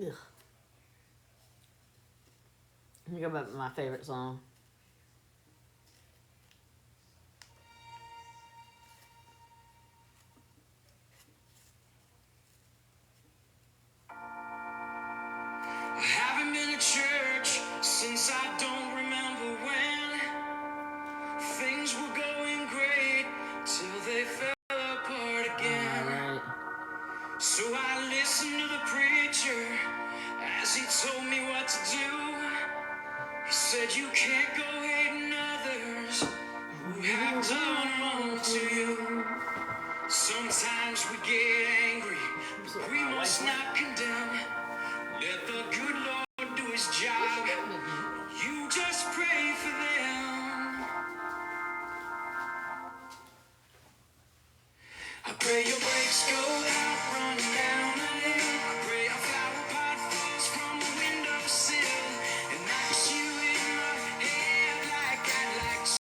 Ugh. Let me go back to my favorite song. I haven't been to church since I don't remember when. Things were going great till they fell apart again. Alright. So I listened to the preacher as he told me what to do. He said you can't go hating others who have done wrong to you. Sometimes we get angry, we must not condemn. Let the good Lord do his job. You just pray for them. I pray your brakes go out, run down the hill. I pray a flower pot falls from the windowsill and knocks you in the head like I'd like to.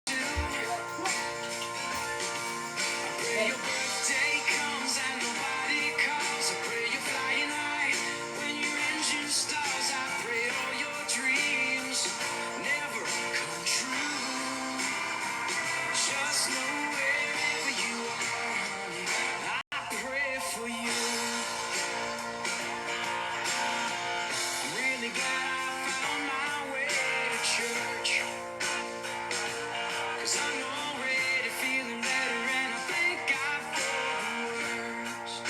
I pray your birthday comes and nobody calls. I pray you're flying high when your engine stalls. I pray all your dreams never come true. Just know wherever you are, honey, I pray for you. I'm really glad I found my way to church, 'cause I'm already feeling better and I thank God for the worst.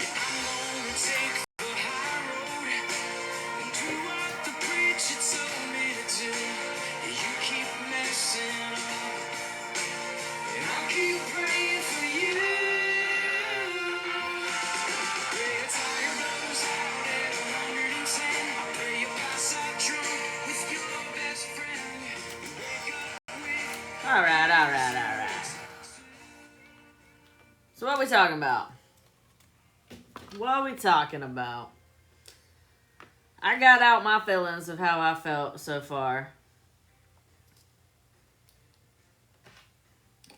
Yeah, I'm gonna take the high road and do what the preacher told me to do. Yeah, you keep messing up and I'll keep praying for you. Pray your tire blows out at 110. I pray you pass out drunk with your best friend. You wake up with Alright. So what are we talking about? I got out my feelings of how I felt so far.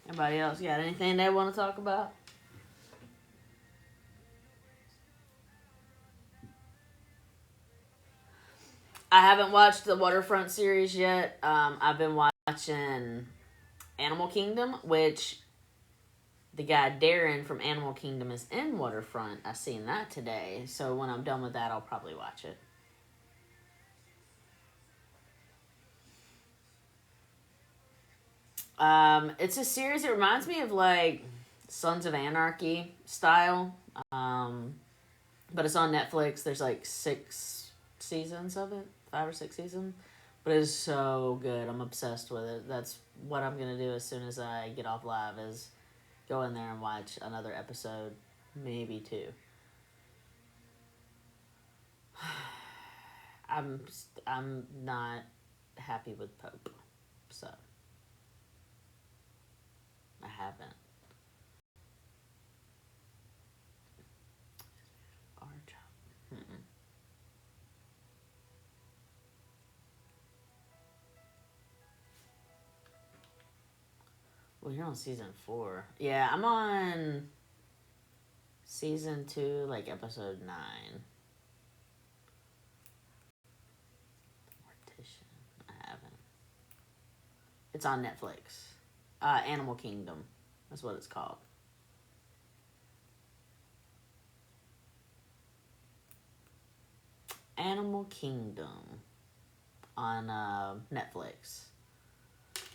Anybody else got anything they want to talk about? I haven't watched the Waterfront series yet. I've been watching Animal Kingdom, which the guy Darren from Animal Kingdom is in Waterfront. I seen that today. So when I'm done with that, I'll probably watch it. It's a series that reminds me of like Sons of Anarchy style. But it's on Netflix. There's like 6 seasons of it. 5 or 6 seasons. But it's so good. I'm obsessed with it. That's what I'm going to do as soon as I get off live is go in there and watch another episode. Maybe 2. I'm not happy with Pope. So I haven't. Arch. Mm-mm. Well, you're on season 4. Yeah, I'm on season 2, like episode 9. Mortician. I haven't. It's on Netflix. Animal Kingdom. That's what it's called. Animal Kingdom on Netflix.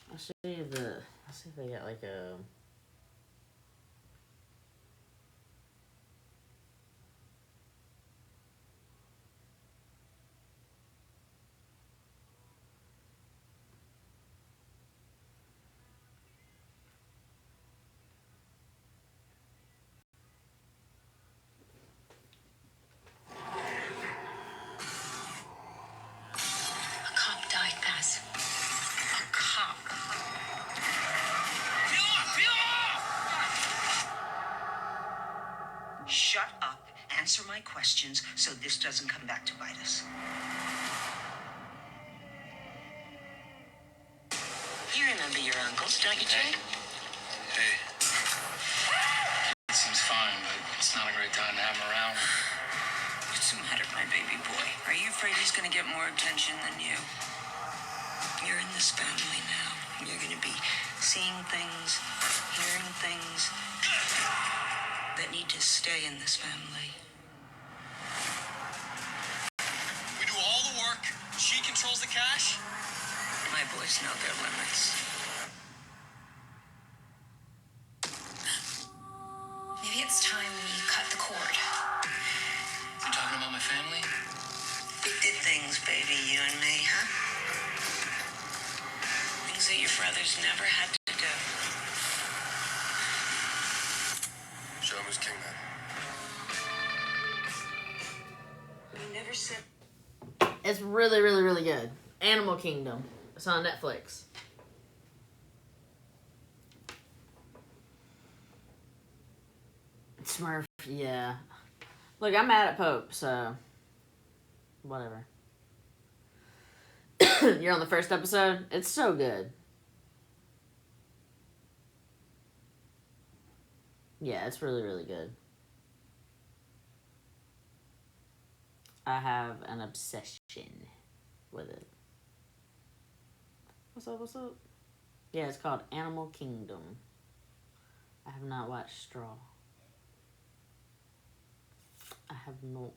I'll show you the. I'll see if they got like a. A cop died, Baz. A cop. Peel off! Peel off! Shut up. Answer my questions so this doesn't come back to bite us. You remember your uncles, don't you, Jay? Hey. It seems fine, but it's not a great time to have him around. What's the matter, my baby boy? Are you afraid he's gonna get more attention than you? You're in this family now. You're gonna be seeing things, hearing things that need to stay in this family. We do all the work. She controls the cash. My boys know their limits. Maybe it's time we cut the cord. You talking about my family? We did things, baby, you and me, huh? Things that your brothers never had to do. Show him who's king then. We never said. It's really, really, really good. Animal Kingdom. It's on Netflix. Smurf, yeah. Look, I'm mad at Pope, so whatever. You're on the first episode? It's so good. Yeah, it's really, really good. I have an obsession with it. What's up, what's up? Yeah, it's called Animal Kingdom. I have not watched Straw. I have not.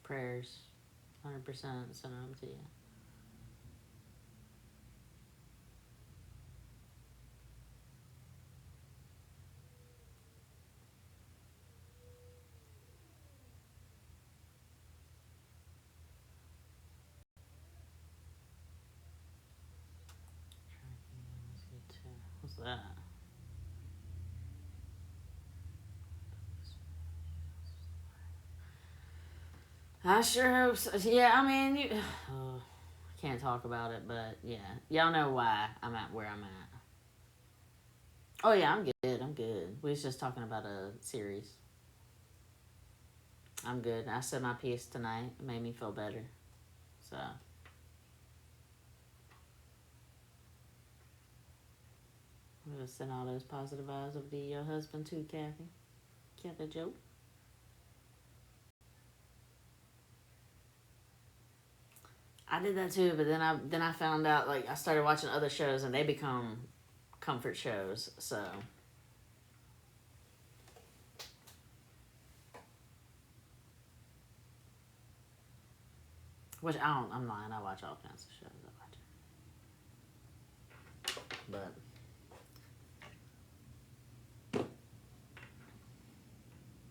Prayers. 100% send them to you. What's that? I sure hope so. Yeah, I mean, you can't talk about it, but yeah. Y'all know why I'm at where I'm at. Oh, yeah, I'm good. I'm good. We was just talking about a series. I'm good. I said my piece tonight. It made me feel better. So. I'm going to send all those positive vibes over to your husband, too, Kathy. Get the joke? I did that too, but then I found out, like, I started watching other shows and they become comfort shows, so. Which I'm lying, I watch all kinds of shows. I watch it. But.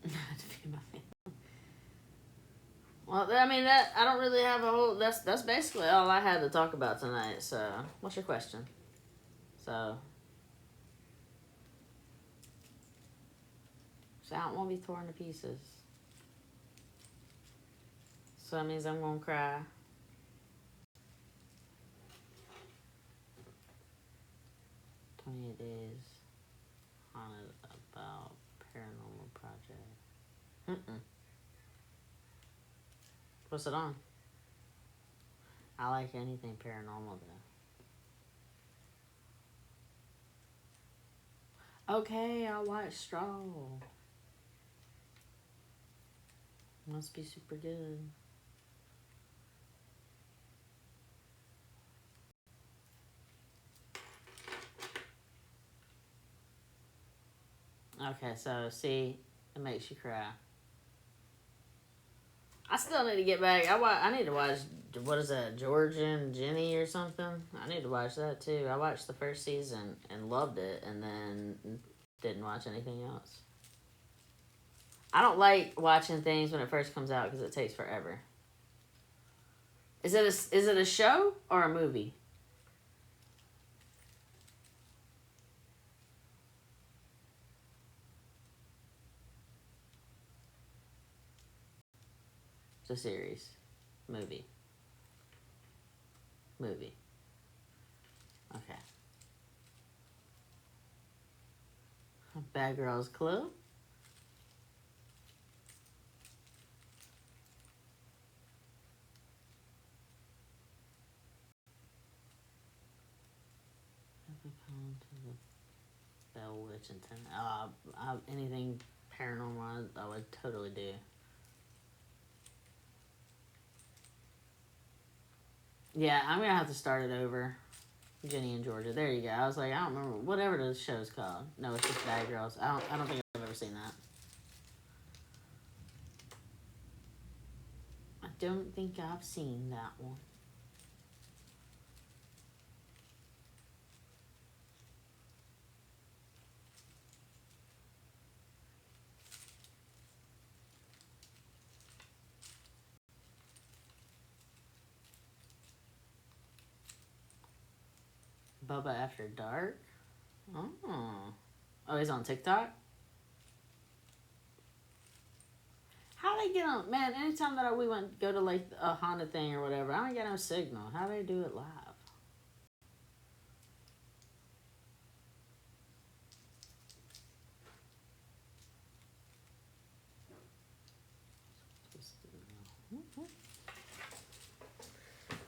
To feed my family. Well, I mean, that I don't really have a whole. That's basically all I had to talk about tonight. So, what's your question? So, I don't want to be torn to pieces. So that means I'm gonna cry. Days haunted about Paranormal Project. What's it on? I like anything paranormal though. Okay, I'll watch Straw. Must be super good. Okay, so see, it makes you cry. I still need to get back. I need to watch, what is that, George and Jenny or something? I need to watch that too. I watched the first season and loved it, and then didn't watch anything else. I don't like watching things when it first comes out because it takes forever. Is it a show or a movie? It's a series. Movie. Okay. Bad Girls Club. Bell Witch and anything paranormal, I would totally do. Yeah, I'm gonna have to start it over. Jenny and Georgia. There you go. I was like, I don't remember whatever the show's called. No, it's just Bad Girls. I don't think I've ever seen that. I don't think I've seen that one. Bubba After Dark? Oh, he's on TikTok? How they get on? Man, anytime that we go to like a Honda thing or whatever, I don't get no signal. How they do it live?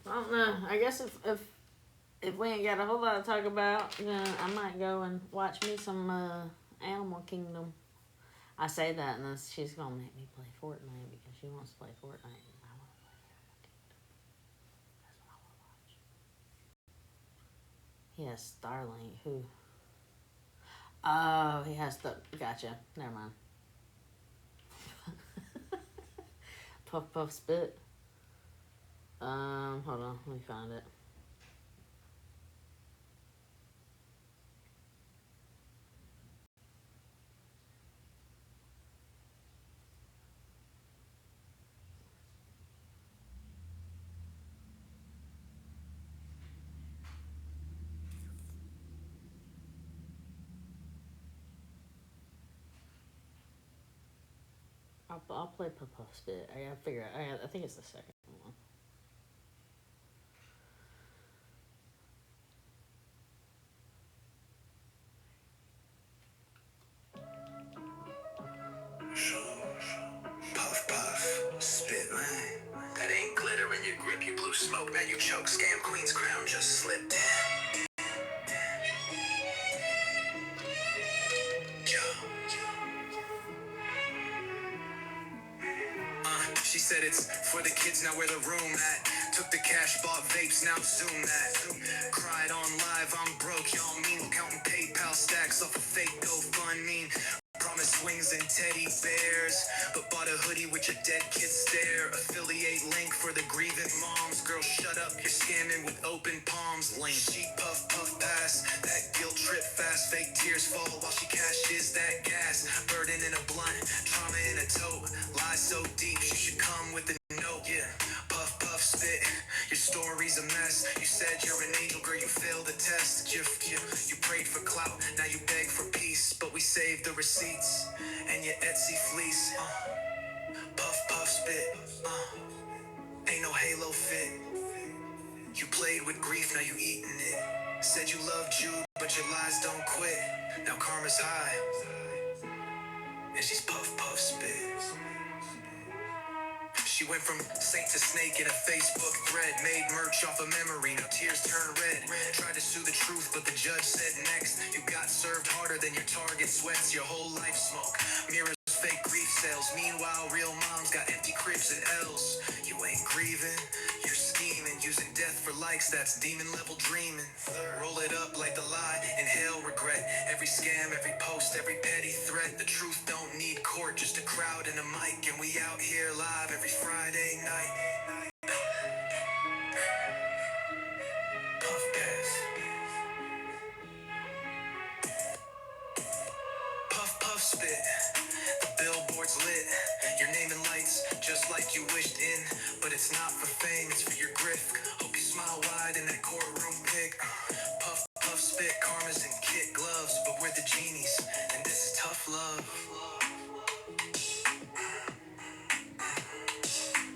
I don't know. I guess if we ain't got a whole lot to talk about, then I might go and watch me some Animal Kingdom. I say that, and then she's gonna make me play Fortnite because she wants to play Fortnite. And I want to play Animal Kingdom. That's what I want to watch. He has Starlink. Who? Oh, he has the. Gotcha. Never mind. Puff Puff Spit. Hold on. Let me find it. I'll play Puff Puff Spit. I gotta figure out. I think it's the second one. Puff, puff, spit, man. That ain't glitter in your grip, you blew smoke. Now you choke, scam queen's crown just slipped in. She said it's for the kids, now where the room at. Took the cash, bought vapes, now zoom that. Cried on live, I'm broke, y'all mean. Counting PayPal stacks off a fake GoFundMe. Promised wings and teddy bears, but bought a hoodie with your dead kid stare. Affiliate link for the grieving moms. Girl, shut up, you're scamming with open palms. Lame. She puff, puff, pass. That guilt trip fast. Fake tears fall while she cashes that gas. Burden in a blunt, trauma in a tote. Lies so deep, she should come with a note. Yeah, puff, puff, spit. Your story's a mess. You said you're an angel, girl, you failed the test. You prayed for clout, now you beg for peace. But we saved the receipts and your Etsy fleece. Puff, puff, spit. Ain't no halo fit. You played with grief, now you eating it. Said you loved Jude, but your lies don't quit. Now karma's high, and she's puff puff spit. She went from saint to snake in a Facebook thread. Made merch off of memory, now tears turn red. Tried to sue the truth, but the judge said next. You got served harder than your target sweats. Your whole life smoke, mirrors, fake grief sales. Meanwhile, real moms got empty cribs and L's. You ain't grieving, you're scheming. Using death for likes, that's demon level dreaming. Roll it up like the lie, inhale regret. Every scam, every post, every petty threat. The truth don't need court, just a crowd and a mic. And we out here live every Friday night. Puff pass. Puff puff spit. The billboard's lit. Your name in lights, just like you wished in. But it's not for fame, it's for your grift. Hope you smile wide in that courtroom pic. Puff puff spit, karmas and kid gloves. But we're the genies, and this is tough love.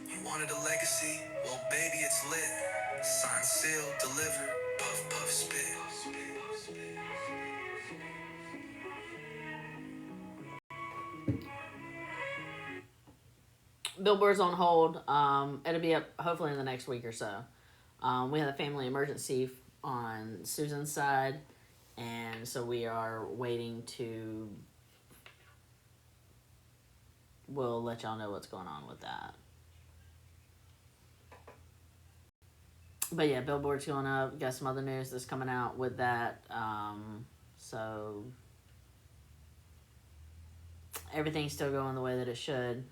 You wanted a legacy? Well, baby, it's lit. Signed, sealed, delivered. Puff puff spit. Billboard's on hold. It'll be up hopefully in the next week or so. We had a family emergency on Susan's side, and so we are waiting to. We'll let y'all know what's going on with that. But yeah, Billboard's going up. Got some other news that's coming out with that. So everything's still going the way that it should.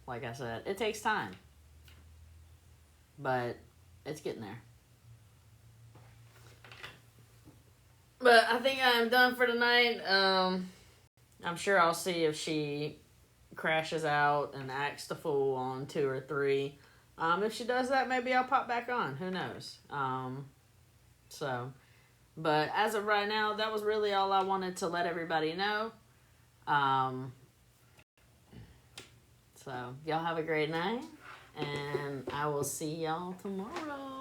Like I said, it takes time, but it's getting there. But I think I'm done for tonight. I'm sure I'll see if she crashes out and acts the fool on 2 or 3. If she does that, maybe I'll pop back on. Who knows? But as of right now, that was really all I wanted to let everybody know. So, y'all have a great night, and I will see y'all tomorrow.